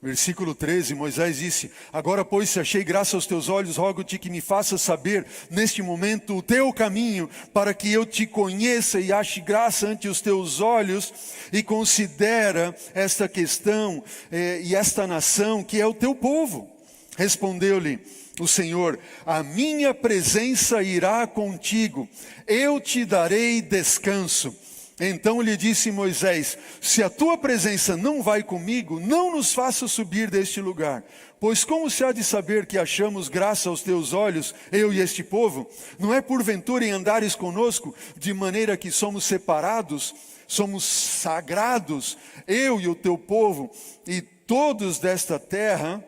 versículo 13, Moisés disse: agora, pois, se achei graça aos teus olhos, rogo-te que me faças saber neste momento o teu caminho, para que eu te conheça e ache graça ante os teus olhos, e considera esta questão e esta nação que é o teu povo. Respondeu-lhe o Senhor: a minha presença irá contigo, eu te darei descanso. Então lhe disse Moisés: se a tua presença não vai comigo, não nos faça subir deste lugar. Pois como se há de saber que achamos graça aos teus olhos, eu e este povo? Não é porventura em andares conosco, de maneira que somos separados, somos sagrados, eu e o teu povo, e todos desta terra?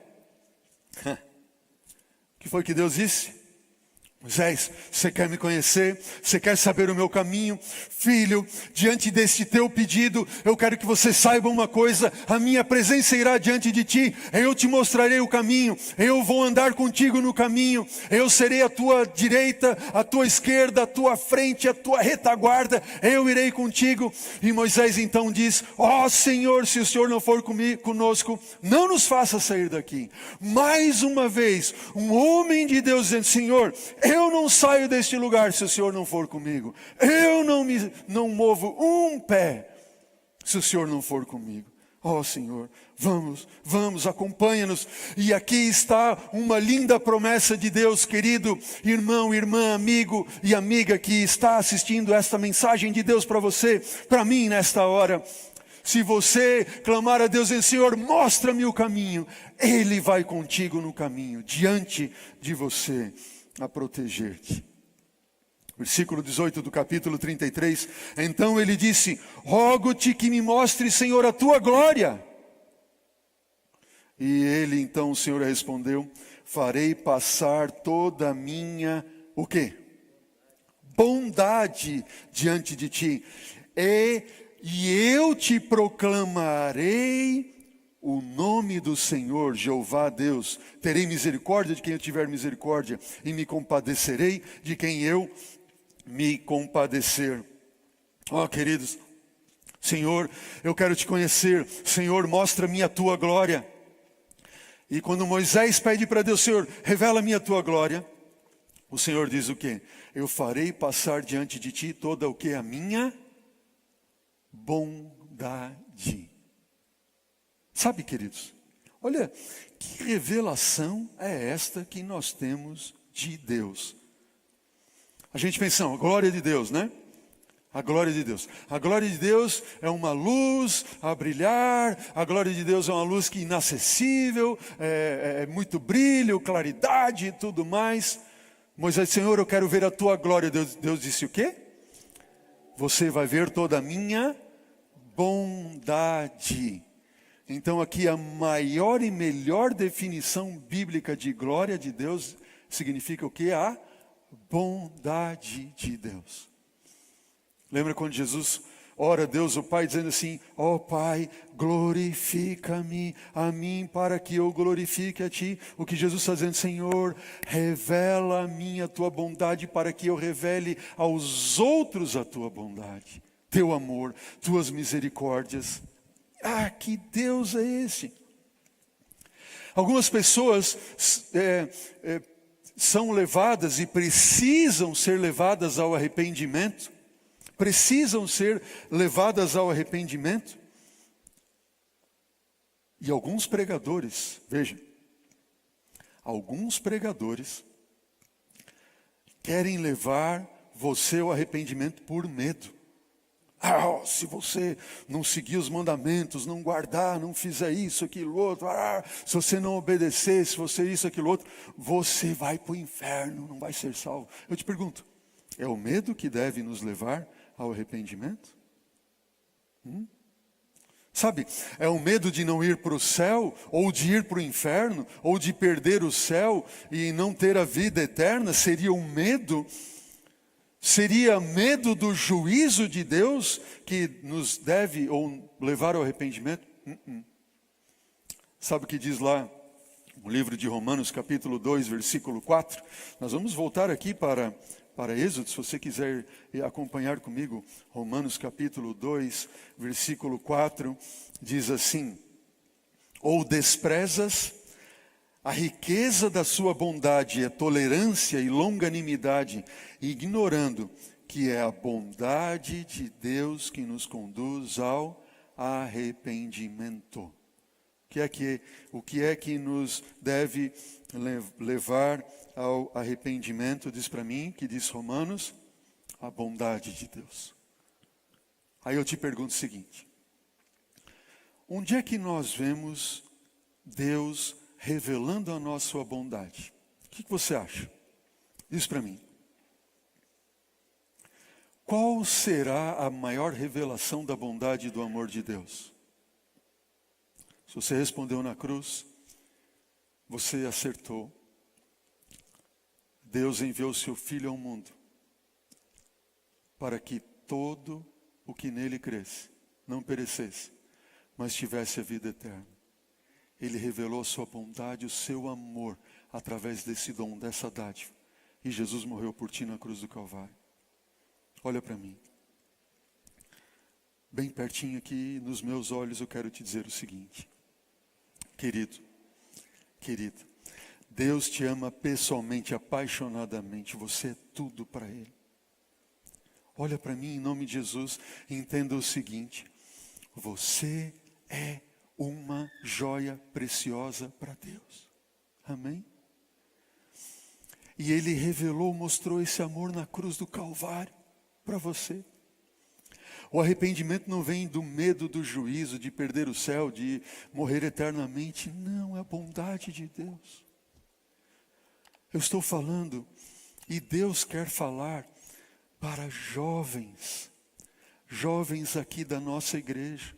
O que foi que Deus disse? Moisés, você quer me conhecer? Você quer saber o meu caminho? Filho, diante deste teu pedido, eu quero que você saiba uma coisa: a minha presença irá diante de ti, eu te mostrarei o caminho, eu vou andar contigo no caminho, eu serei a tua direita, a tua esquerda, a tua frente, a tua retaguarda, eu irei contigo. E Moisés então diz: ó Senhor, se o Senhor não for conosco, não nos faça sair daqui. Mais uma vez, um homem de Deus dizendo: Senhor, Eu não saio deste lugar se o Senhor não for comigo. Eu não movo um pé se o Senhor não for comigo. Ó Senhor, vamos, acompanha-nos. E aqui está uma linda promessa de Deus, querido irmão, irmã, amigo e amiga que está assistindo esta mensagem de Deus para você, para mim nesta hora. Se você clamar a Deus em Senhor, mostra-me o caminho, Ele vai contigo no caminho, diante de você, a proteger-te. Versículo 18 do capítulo 33. Então ele disse: rogo-te que me mostre, Senhor, a tua glória. E ele, então, o Senhor respondeu: farei passar toda a minha, o quê? Bondade diante de ti. E eu te proclamarei o nome do Senhor, Jeová Deus. Terei misericórdia de quem eu tiver misericórdia, e me compadecerei de quem eu me compadecer. Ó queridos, Senhor, eu quero te conhecer. Senhor, mostra-me a tua glória. E quando Moisés pede para Deus: Senhor, revela-me a tua glória, o Senhor diz o quê? Eu farei passar diante de ti toda o que? A minha bondade. Sabe, queridos, olha, que revelação é esta que nós temos de Deus. A gente pensa, a glória de Deus, né? A glória de Deus. A glória de Deus é uma luz a brilhar. A glória de Deus é uma luz que é inacessível, é muito brilho, claridade e tudo mais. Moisés, Senhor, eu quero ver a tua glória. Deus disse o quê? Você vai ver toda a minha bondade. Então aqui a maior e melhor definição bíblica de glória de Deus significa o quê? A bondade de Deus. Lembra quando Jesus ora a Deus o Pai dizendo assim: ó Pai, glorifica-me a mim para que eu glorifique a ti. O que Jesus está dizendo: Senhor, revela a mim a tua bondade para que eu revele aos outros a tua bondade, teu amor, tuas misericórdias. Ah, que Deus é esse? Algumas pessoas são levadas e precisam ser levadas ao arrependimento. Precisam ser levadas ao arrependimento. E alguns pregadores, veja, alguns pregadores querem levar você ao arrependimento por medo. Se você não seguir os mandamentos, não guardar, não fizer isso, aquilo, outro, se você não obedecer, se você isso, aquilo, outro, você vai para o inferno, não vai ser salvo. Eu te pergunto, é o medo que deve nos levar ao arrependimento? Sabe, é o medo de não ir para o céu, ou de ir para o inferno, ou de perder o céu e não ter a vida eterna? Seria um medo? Seria medo do juízo de Deus que nos deve ou levar ao arrependimento? Sabe o que diz lá no livro de Romanos, capítulo 2, versículo 4? Nós vamos voltar aqui para Êxodo, se você quiser acompanhar comigo. Romanos capítulo 2, versículo 4, diz assim: ou desprezas a riqueza da sua bondade, a tolerância e longanimidade, ignorando que é a bondade de Deus que nos conduz ao arrependimento. O que é que nos deve levar ao arrependimento? Diz para mim, que diz Romanos, a bondade de Deus. Aí eu te pergunto o seguinte: onde é que nós vemos Deus revelando a nós sua bondade? O que você acha? Diz para mim. Qual será a maior revelação da bondade e do amor de Deus? Se você respondeu na cruz, você acertou. Deus enviou seu Filho ao mundo para que todo o que nele cresce não perecesse, mas tivesse a vida eterna. Ele revelou a sua bondade, o seu amor, através desse dom, dessa dádiva. E Jesus morreu por ti na cruz do Calvário. Olha para mim. Bem pertinho aqui, nos meus olhos, eu quero te dizer o seguinte. Querido, Deus te ama pessoalmente, apaixonadamente. Você é tudo para Ele. Olha para mim em nome de Jesus e entenda o seguinte: você é uma joia preciosa para Deus. Amém? E Ele revelou, mostrou esse amor na cruz do Calvário para você. O arrependimento não vem do medo do juízo, de perder o céu, de morrer eternamente. Não, é a bondade de Deus. Eu estou falando, e Deus quer falar para jovens aqui da nossa igreja,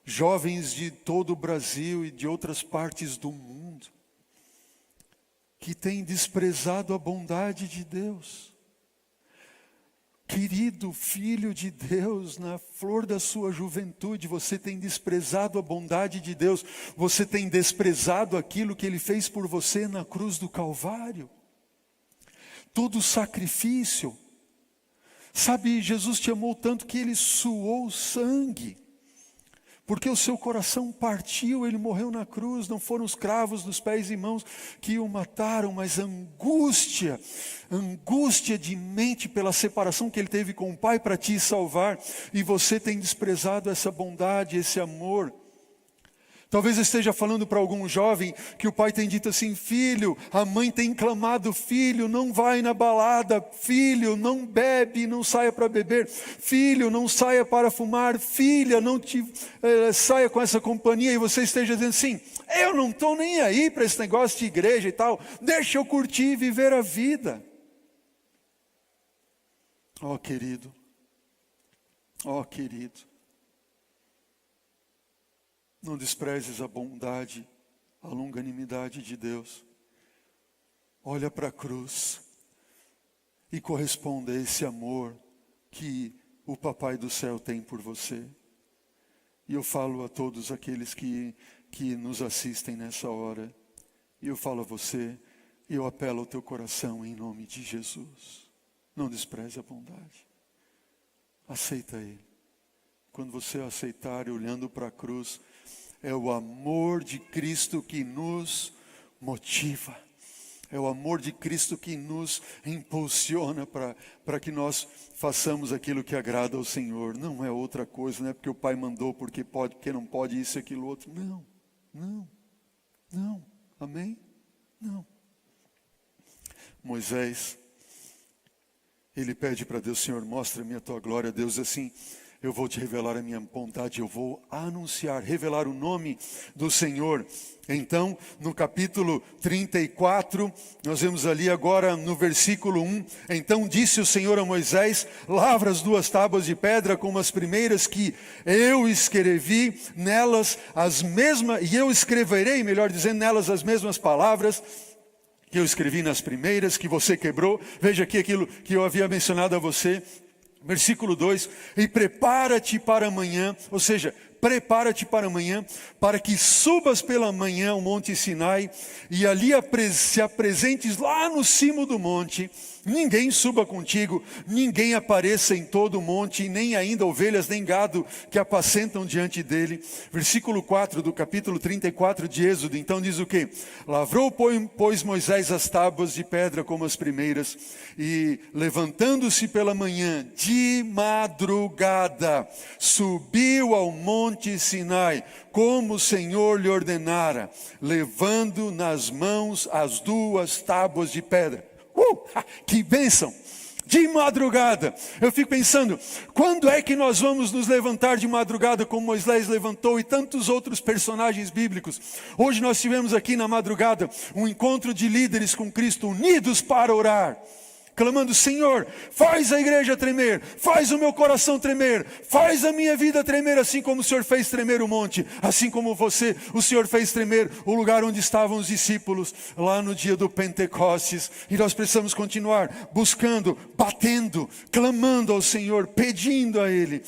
jovens de todo o Brasil e de outras partes do mundo, que têm desprezado a bondade de Deus. Querido filho de Deus, na flor da sua juventude, você tem desprezado a bondade de Deus, você tem desprezado aquilo que Ele fez por você na cruz do Calvário. Todo o sacrifício. Sabe, Jesus te amou tanto que Ele suou sangue. Porque o seu coração partiu, Ele morreu na cruz. Não foram os cravos dos pés e mãos que o mataram, mas angústia de mente pela separação que Ele teve com o Pai para te salvar. E você tem desprezado essa bondade, esse amor. Talvez eu esteja falando para algum jovem que o pai tem dito assim: filho, a mãe tem clamado, filho, não vai na balada, filho, não bebe, não saia para beber, filho, não saia para fumar, filha, não saia com essa companhia, e você esteja dizendo assim: eu não estou nem aí para esse negócio de igreja e tal, deixa eu curtir e viver a vida. Oh querido, não desprezes a bondade, a longanimidade de Deus. Olha para a cruz e corresponda a esse amor que o Papai do céu tem por você. E eu falo a todos aqueles que nos assistem nessa hora, e eu falo a você, e eu apelo ao teu coração em nome de Jesus. Não despreze a bondade. Aceita Ele. Quando você aceitar, olhando para a cruz, é o amor de Cristo que nos motiva. É o amor de Cristo que nos impulsiona para que nós façamos aquilo que agrada ao Senhor. Não é outra coisa, não é porque o Pai mandou, porque pode, porque não pode, isso e aquilo outro. Não. Amém? Não. Moisés, ele pede para Deus: Senhor, mostra-me a tua glória. Deus assim: eu vou te revelar a minha bondade, eu vou anunciar, revelar o nome do Senhor. Então, no capítulo 34, nós vemos ali agora no versículo 1, então disse o Senhor a Moisés: lavra as 2 tábuas de pedra como as primeiras que eu escrevi, nelas as mesmas, e eu escreverei, melhor dizendo, nelas as mesmas palavras que eu escrevi nas primeiras, que você quebrou. Veja aqui aquilo que eu havia mencionado a você. Versículo 2, e prepara-te para amanhã, ou seja, prepara-te para amanhã, para que subas pela manhã ao monte Sinai, e ali se apresentes lá no cimo do monte. Ninguém suba contigo, ninguém apareça em todo o monte, nem ainda ovelhas nem gado que apacentam diante dele. Versículo 4 do capítulo 34 de Êxodo, então diz o quê? Lavrou, pois, Moisés as tábuas de pedra como as primeiras, e levantando-se pela manhã, de madrugada, subiu ao monte Sinai, como o Senhor lhe ordenara, levando nas mãos as 2 tábuas de pedra. Que bênção! De madrugada, eu fico pensando, quando é que nós vamos nos levantar de madrugada como Moisés levantou e tantos outros personagens bíblicos? Hoje nós tivemos aqui na madrugada um encontro de líderes com Cristo, unidos para orar, clamando: Senhor, faz a igreja tremer, faz o meu coração tremer, faz a minha vida tremer, assim como o Senhor fez tremer o monte, assim como o Senhor fez tremer o lugar onde estavam os discípulos, lá no dia do Pentecostes. E nós precisamos continuar buscando, batendo, clamando ao Senhor, pedindo a Ele.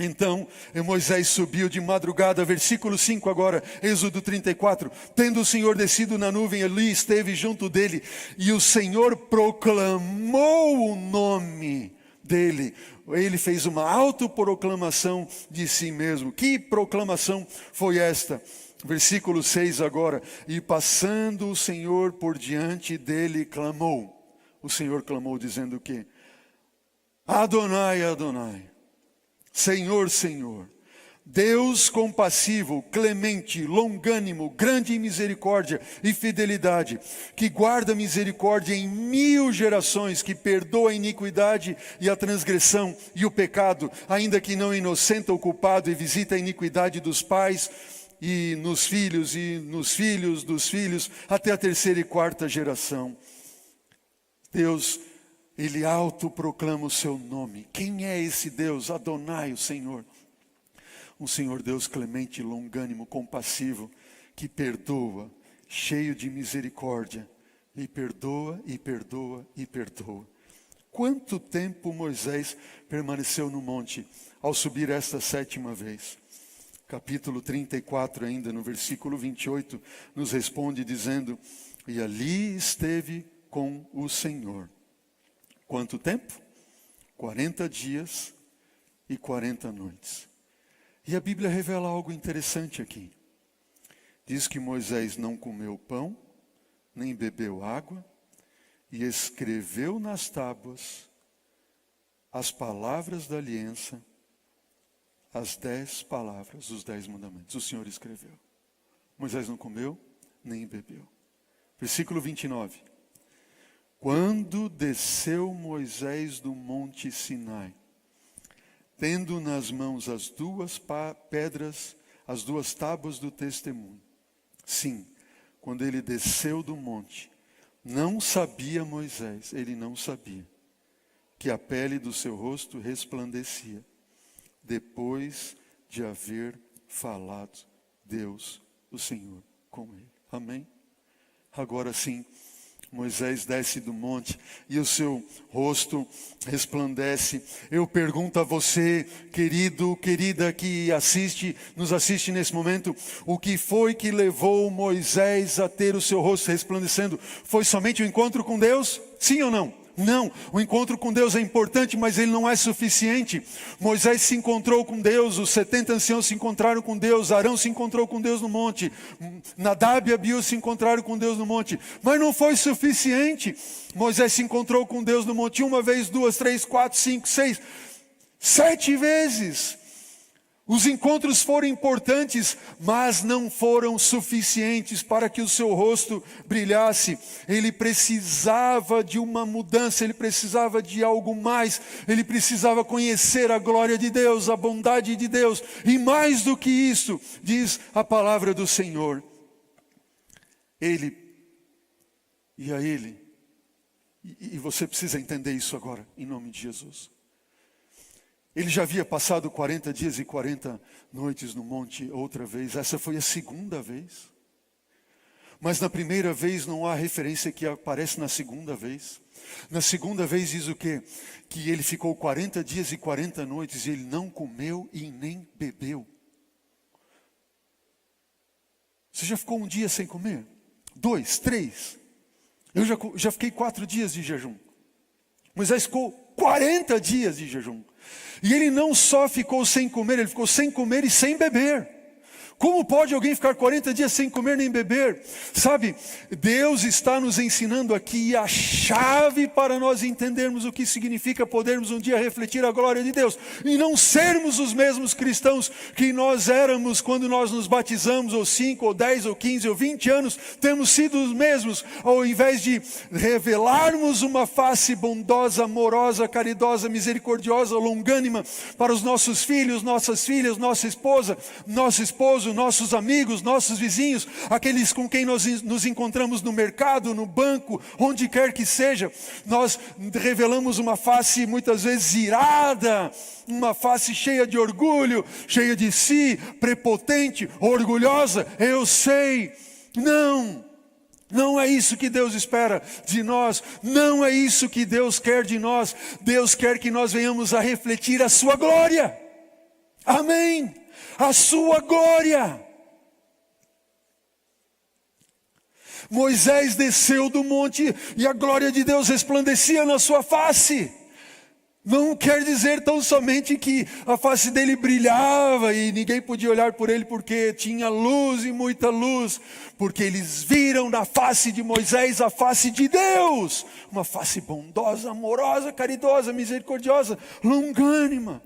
Então Moisés subiu de madrugada, versículo 5 agora, Êxodo 34. Tendo o Senhor descido na nuvem, ali esteve junto dele, e o Senhor proclamou o nome dele. Ele fez uma autoproclamação de si mesmo. Que proclamação foi esta? Versículo 6 agora. E passando o Senhor por diante dele, clamou. O Senhor clamou dizendo o quê? Adonai, Adonai, Senhor, Senhor, Deus compassivo, clemente, longânimo, grande em misericórdia e fidelidade, que guarda misericórdia em 1000 gerações, que perdoa a iniquidade e a transgressão e o pecado, ainda que não inocenta o culpado, e visita a iniquidade dos pais e nos filhos dos filhos, até a 3ª e 4ª geração. Deus, Ele autoproclama o seu nome. Quem é esse Deus? Adonai, o Senhor. Um Senhor Deus clemente, longânimo, compassivo, que perdoa, cheio de misericórdia, e perdoa, e perdoa, e perdoa. Quanto tempo Moisés permaneceu no monte ao subir esta 7ª vez? Capítulo 34 ainda, no versículo 28, nos responde dizendo, e ali esteve com o Senhor. Quanto tempo? 40 dias e 40 noites. E a Bíblia revela algo interessante aqui. Diz que Moisés não comeu pão, nem bebeu água, e escreveu nas tábuas as palavras da aliança, as 10 palavras, os 10 mandamentos. O Senhor escreveu. Moisés não comeu, nem bebeu. Versículo 29. Quando desceu Moisés do monte Sinai, tendo nas mãos as 2 pedras, as 2 tábuas do testemunho. Sim, quando ele desceu do monte, não sabia Moisés, ele não sabia, que a pele do seu rosto resplandecia, depois de haver falado Deus, o Senhor, com ele. Amém? Agora sim, Moisés desce do monte e o seu rosto resplandece. Eu pergunto a você, querido, querida, que nos assiste nesse momento, o que foi que levou Moisés a ter o seu rosto resplandecendo? Foi somente o encontro com Deus? Sim ou não? Não, o encontro com Deus é importante, mas ele não é suficiente. Moisés se encontrou com Deus, os 70 anciãos se encontraram com Deus, Arão se encontrou com Deus no monte, Nadab e Abiú se encontraram com Deus no monte, mas não foi suficiente. Moisés se encontrou com Deus no monte 1 vez, 2, 3, 4, 5, 6, 7 vezes. Os encontros foram importantes, mas não foram suficientes para que o seu rosto brilhasse. Ele precisava de uma mudança, ele precisava de algo mais. Ele precisava conhecer a glória de Deus, a bondade de Deus. E mais do que isso, diz a palavra do Senhor. Ele, e você precisa entender isso agora, em nome de Jesus. Ele já havia passado 40 dias e 40 noites no monte outra vez. Essa foi a 2ª vez. Mas na primeira vez não há referência que aparece na 2ª vez. Na 2ª vez diz o quê? Que ele ficou 40 dias e 40 noites e ele não comeu e nem bebeu. Você já ficou um dia sem comer? 2, 3. Eu já fiquei 4 dias de jejum. Moisés ficou 40 dias de jejum. E ele não só ficou sem comer, ele ficou sem comer e sem beber. Como pode alguém ficar 40 dias sem comer nem beber? Sabe, Deus está nos ensinando aqui a chave para nós entendermos o que significa podermos um dia refletir a glória de Deus. E não sermos os mesmos cristãos que nós éramos quando nós nos batizamos, ou 5, ou 10, ou 15, ou 20 anos. Temos sido os mesmos, ao invés de revelarmos uma face bondosa, amorosa, caridosa, misericordiosa, longânima para os nossos filhos, nossas filhas, nossa esposa, nosso esposo, nossos amigos, nossos vizinhos, aqueles com quem nós nos encontramos no mercado, no banco, onde quer que seja. Nós revelamos uma face muitas vezes irada, uma face cheia de orgulho, cheia de si, prepotente, orgulhosa. Eu sei. Não é isso que Deus espera de nós. Não é isso que Deus quer de nós. Deus quer que nós venhamos a refletir a sua glória. Amém. A sua glória. Moisés desceu do monte e a glória de Deus resplandecia na sua face. Não quer dizer tão somente que a face dele brilhava e ninguém podia olhar por ele porque tinha luz e muita luz. Porque eles viram na face de Moisés a face de Deus. Uma face bondosa, amorosa, caridosa, misericordiosa, longânima.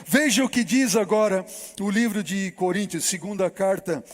Veja o que diz agora o livro de Coríntios, segunda carta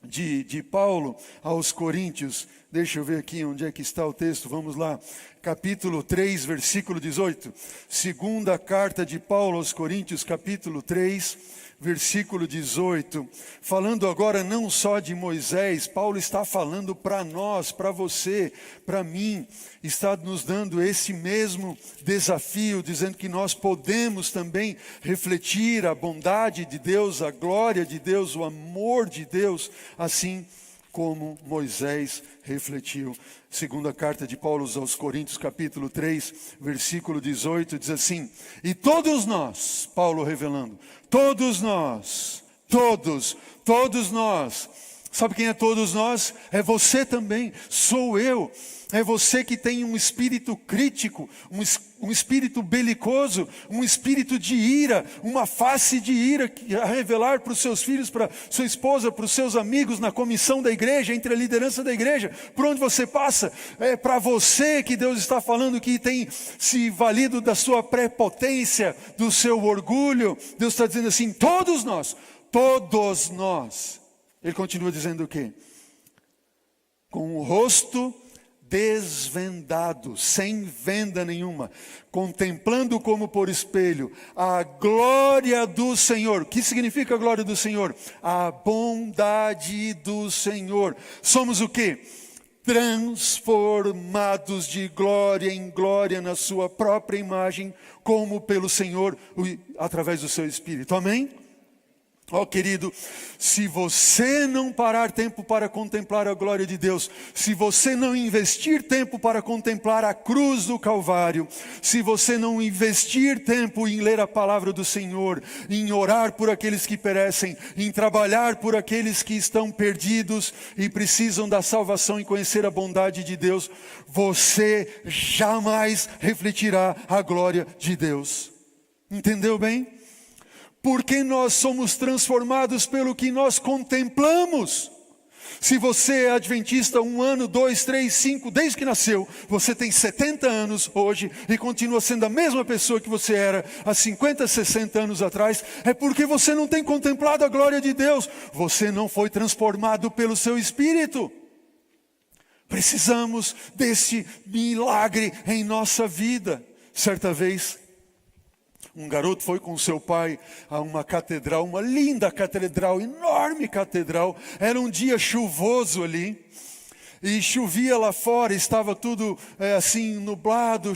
de Paulo aos Coríntios. Deixa eu ver aqui onde é que está o texto, vamos lá. Capítulo 3, versículo 18. Segunda carta de Paulo aos Coríntios, capítulo 3, versículo 18. Falando agora não só de Moisés, Paulo está falando para nós, para você, para mim. Está nos dando esse mesmo desafio, dizendo que nós podemos também refletir a bondade de Deus, a glória de Deus, o amor de Deus, assim como Moisés refletiu. Segunda carta de Paulo aos Coríntios, capítulo 3, versículo 18, diz assim: e todos nós, Paulo revelando, todos nós, todos nós, sabe quem é todos nós? É você também, sou eu. É você que tem um espírito crítico, um espírito belicoso, um espírito de ira, uma face de ira a revelar para os seus filhos, para sua esposa, para os seus amigos, na comissão da igreja, entre a liderança da igreja, por onde você passa. É para você que Deus está falando que tem se valido da sua prepotência, do seu orgulho. Deus está dizendo assim, todos nós. Ele continua dizendo o quê? Com o rosto desvendado, sem venda nenhuma, contemplando como por espelho a glória do Senhor. O que significa a glória do Senhor? A bondade do Senhor. Somos o quê? Transformados de glória em glória na sua própria imagem, como pelo Senhor, através do seu Espírito. Amém? Ó querido, se você não parar tempo para contemplar a glória de Deus, se você não investir tempo para contemplar a cruz do Calvário, se você não investir tempo em ler a palavra do Senhor, em orar por aqueles que perecem, em trabalhar por aqueles que estão perdidos e precisam da salvação e conhecer a bondade de Deus, você jamais refletirá a glória de Deus. Entendeu bem? Porque nós somos transformados pelo que nós contemplamos. Se você é adventista 1 ano, 2, 3, 5, desde que nasceu, você tem 70 anos hoje e continua sendo a mesma pessoa que você era há 50, 60 anos atrás, é porque você não tem contemplado a glória de Deus. Você não foi transformado pelo seu Espírito. Precisamos desse milagre em nossa vida. Certa vez, um garoto foi com seu pai a uma catedral, uma linda catedral, enorme catedral. Era um dia chuvoso ali. E chovia lá fora, estava tudo assim nublado,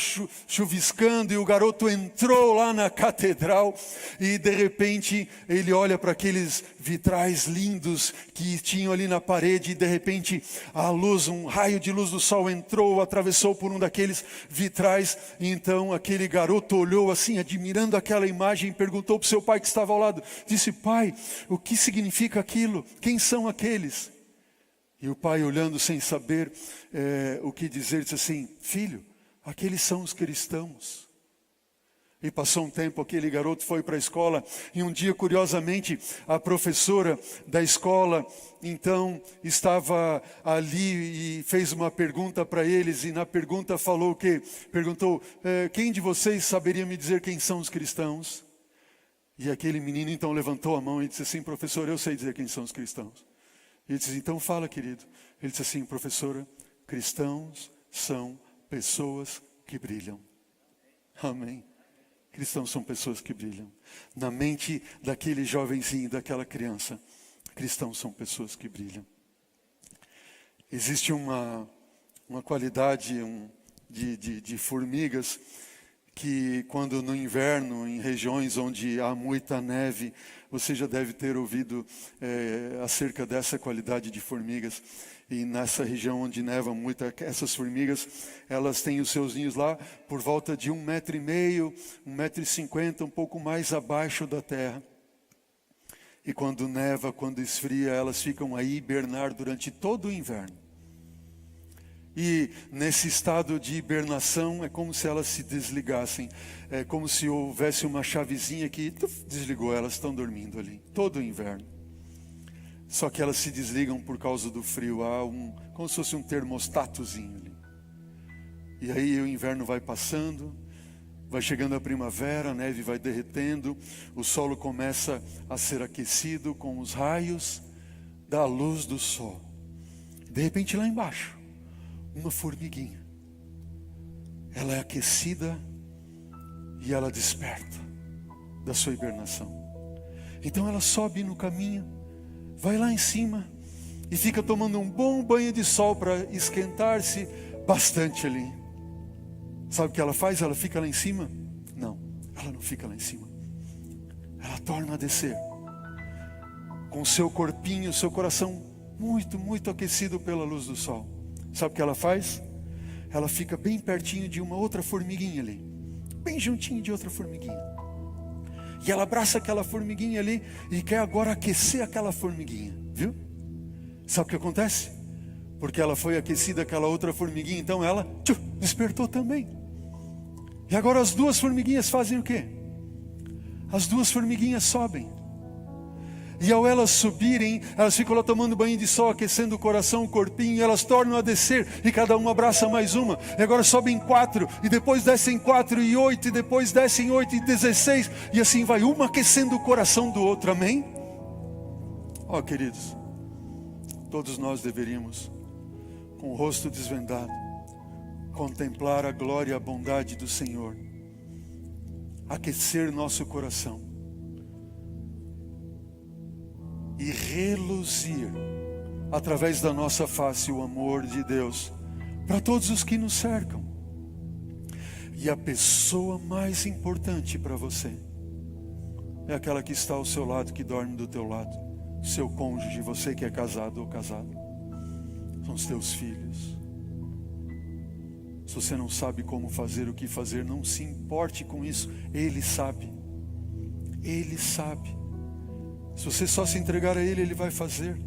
chuviscando. E o garoto entrou lá na catedral. E de repente ele olha para aqueles vitrais lindos que tinham ali na parede. E de repente a luz, um raio de luz do sol entrou, atravessou por um daqueles vitrais. E então aquele garoto olhou assim, admirando aquela imagem. E perguntou para o seu pai que estava ao lado. Disse: pai, o que significa aquilo? Quem são aqueles? E o pai, olhando sem saber o que dizer, disse assim: filho, aqueles são os cristãos. E passou um tempo, aquele garoto foi para a escola, e um dia, curiosamente, a professora da escola, então, estava ali e fez uma pergunta para eles, e na pergunta falou o quê? Perguntou: quem de vocês saberia me dizer quem são os cristãos? E aquele menino então levantou a mão e disse assim: professor, eu sei dizer quem são os cristãos. Ele disse: então fala, querido. Ele disse assim: professora, cristãos são pessoas que brilham. Amém. Cristãos são pessoas que brilham. Na mente daquele jovenzinho, daquela criança, cristãos são pessoas que brilham. Existe uma qualidade de formigas que, quando no inverno, em regiões onde há muita neve, você já deve ter ouvido acerca dessa qualidade de formigas. E nessa região onde neva muito, essas formigas, elas têm os seus ninhos lá por volta de 1,5 m, 1,50 m, um pouco mais abaixo da terra. E quando neva, quando esfria, elas ficam aí hibernar durante todo o inverno. E nesse estado de hibernação é como se elas se desligassem. É como se houvesse uma chavezinha que desligou, elas estão dormindo ali, todo o inverno. Só que elas se desligam por causa do frio. Há como se fosse um termostatozinho ali. E aí o inverno vai passando, vai chegando a primavera, a neve vai derretendo, o solo começa a ser aquecido com os raios da luz do sol. De repente lá embaixo, uma formiguinha. Ela é aquecida e ela desperta da sua hibernação. Então ela sobe no caminho, vai lá em cima e fica tomando um bom banho de sol para esquentar-se bastante ali. Sabe o que ela faz? Ela fica lá em cima? Não, ela não fica lá em cima. Ela torna a descer. Com o seu corpinho, seu coração muito, muito aquecido pela luz do sol. Sabe o que ela faz? Ela fica bem pertinho de uma outra formiguinha ali. Bem juntinho de outra formiguinha. E ela abraça aquela formiguinha ali e quer agora aquecer aquela formiguinha. Viu? Sabe o que acontece? Porque ela foi aquecida aquela outra formiguinha, então ela despertou também. E agora as duas formiguinhas fazem o quê? As duas formiguinhas sobem. E ao elas subirem, elas ficam lá tomando banho de sol, aquecendo o coração, o corpinho, e elas tornam a descer, e cada uma abraça mais uma. E agora sobem 4, e depois descem 4 e 8, e depois descem 8 e 16, e assim vai, uma aquecendo o coração do outro, amém? Ó, queridos, todos nós deveríamos, com o rosto desvendado, contemplar a glória e a bondade do Senhor, aquecer nosso coração e reluzir através da nossa face o amor de Deus para todos os que nos cercam. E a pessoa mais importante para você é aquela que está ao seu lado, que dorme do teu lado, seu cônjuge, você que é casado ou casada. São os teus filhos. Se você não sabe como fazer, o que fazer, não se importe com isso. Ele sabe. Ele sabe. Se você só se entregar a Ele, Ele vai fazer.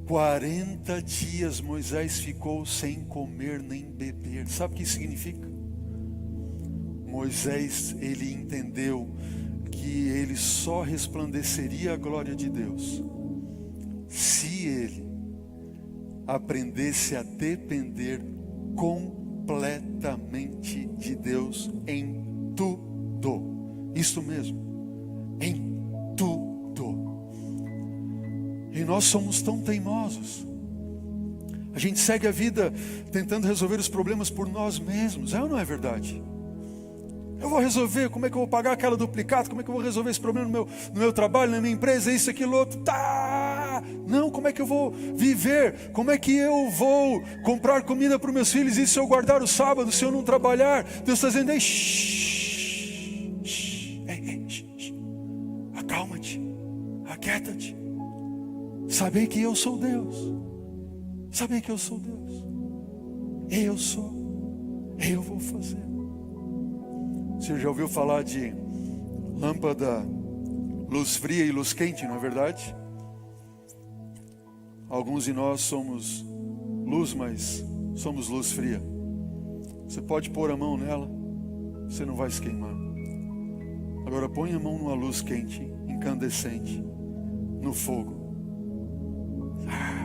40 dias Moisés ficou sem comer nem beber. Sabe o que isso significa? Moisés, ele entendeu que ele só resplandeceria a glória de Deus se ele aprendesse a depender completamente de Deus em tudo. Isso mesmo, em tudo. E nós somos tão teimosos. A gente segue a vida tentando resolver os problemas por nós mesmos. É ou não é verdade? Eu vou resolver, como é que eu vou pagar aquela duplicata? Como é que eu vou resolver esse problema no meu trabalho, na minha empresa, isso, aquilo, outro? Tá! Não, como é que eu vou viver? Como é que eu vou comprar comida para os meus filhos? E se eu guardar o sábado, se eu não trabalhar? Deus está dizendo, ei, acalma-te, aquieta-te. Saber que eu sou Deus. Saber que eu sou Deus. Eu sou. Eu vou fazer. Você já ouviu falar de lâmpada, luz fria e luz quente, não é verdade? Alguns de nós somos luz, mas somos luz fria. Você pode pôr a mão nela, você não vai se queimar. Agora põe a mão numa luz quente, incandescente, no fogo.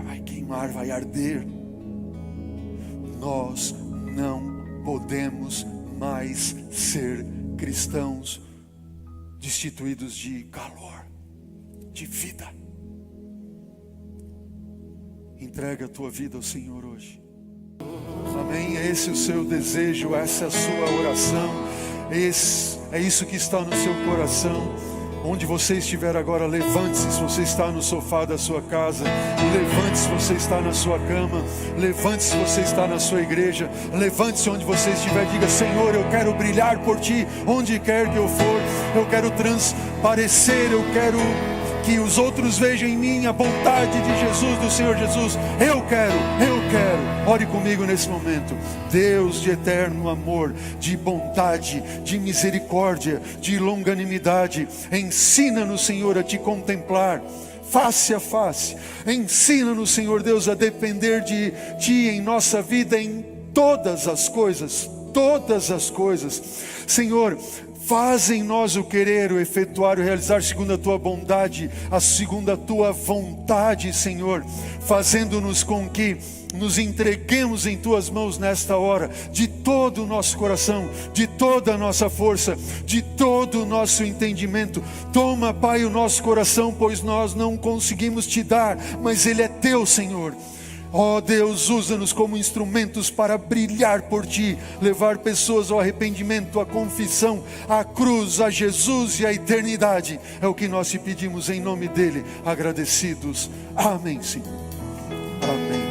Vai queimar, vai arder. Nós não podemos mais ser cristãos destituídos de calor, de vida. Entrega a tua vida ao Senhor hoje. Amém? É esse o seu desejo, essa é a sua oração. É isso que está no seu coração. Onde você estiver agora, levante-se. Se você está no sofá da sua casa, levante-se. Se você está na sua cama, levante-se. Se você está na sua igreja, levante-se onde você estiver. Diga: Senhor, eu quero brilhar por Ti, onde quer que eu for. Eu quero transparecer, eu quero que os outros vejam em mim a bondade de Jesus, do Senhor Jesus. Eu quero. Ore comigo nesse momento. Deus de eterno amor, de bondade, de misericórdia, de longanimidade, ensina-nos, Senhor, a Te contemplar face a face. Ensina-nos, Senhor Deus, a depender de Ti em nossa vida em todas as coisas, todas as coisas. Senhor, faz em nós o querer, o efetuar, o realizar segundo a Tua bondade, segundo a Tua vontade, Senhor, fazendo-nos com que nos entreguemos em Tuas mãos nesta hora, de todo o nosso coração, de toda a nossa força, de todo o nosso entendimento. Toma, Pai, o nosso coração, pois nós não conseguimos Te dar, mas ele é Teu, Senhor. Ó Deus, usa-nos como instrumentos para brilhar por Ti, levar pessoas ao arrependimento, à confissão, à cruz, a Jesus e à eternidade. É o que nós Te pedimos em nome dEle, agradecidos. Amém, Senhor. Amém.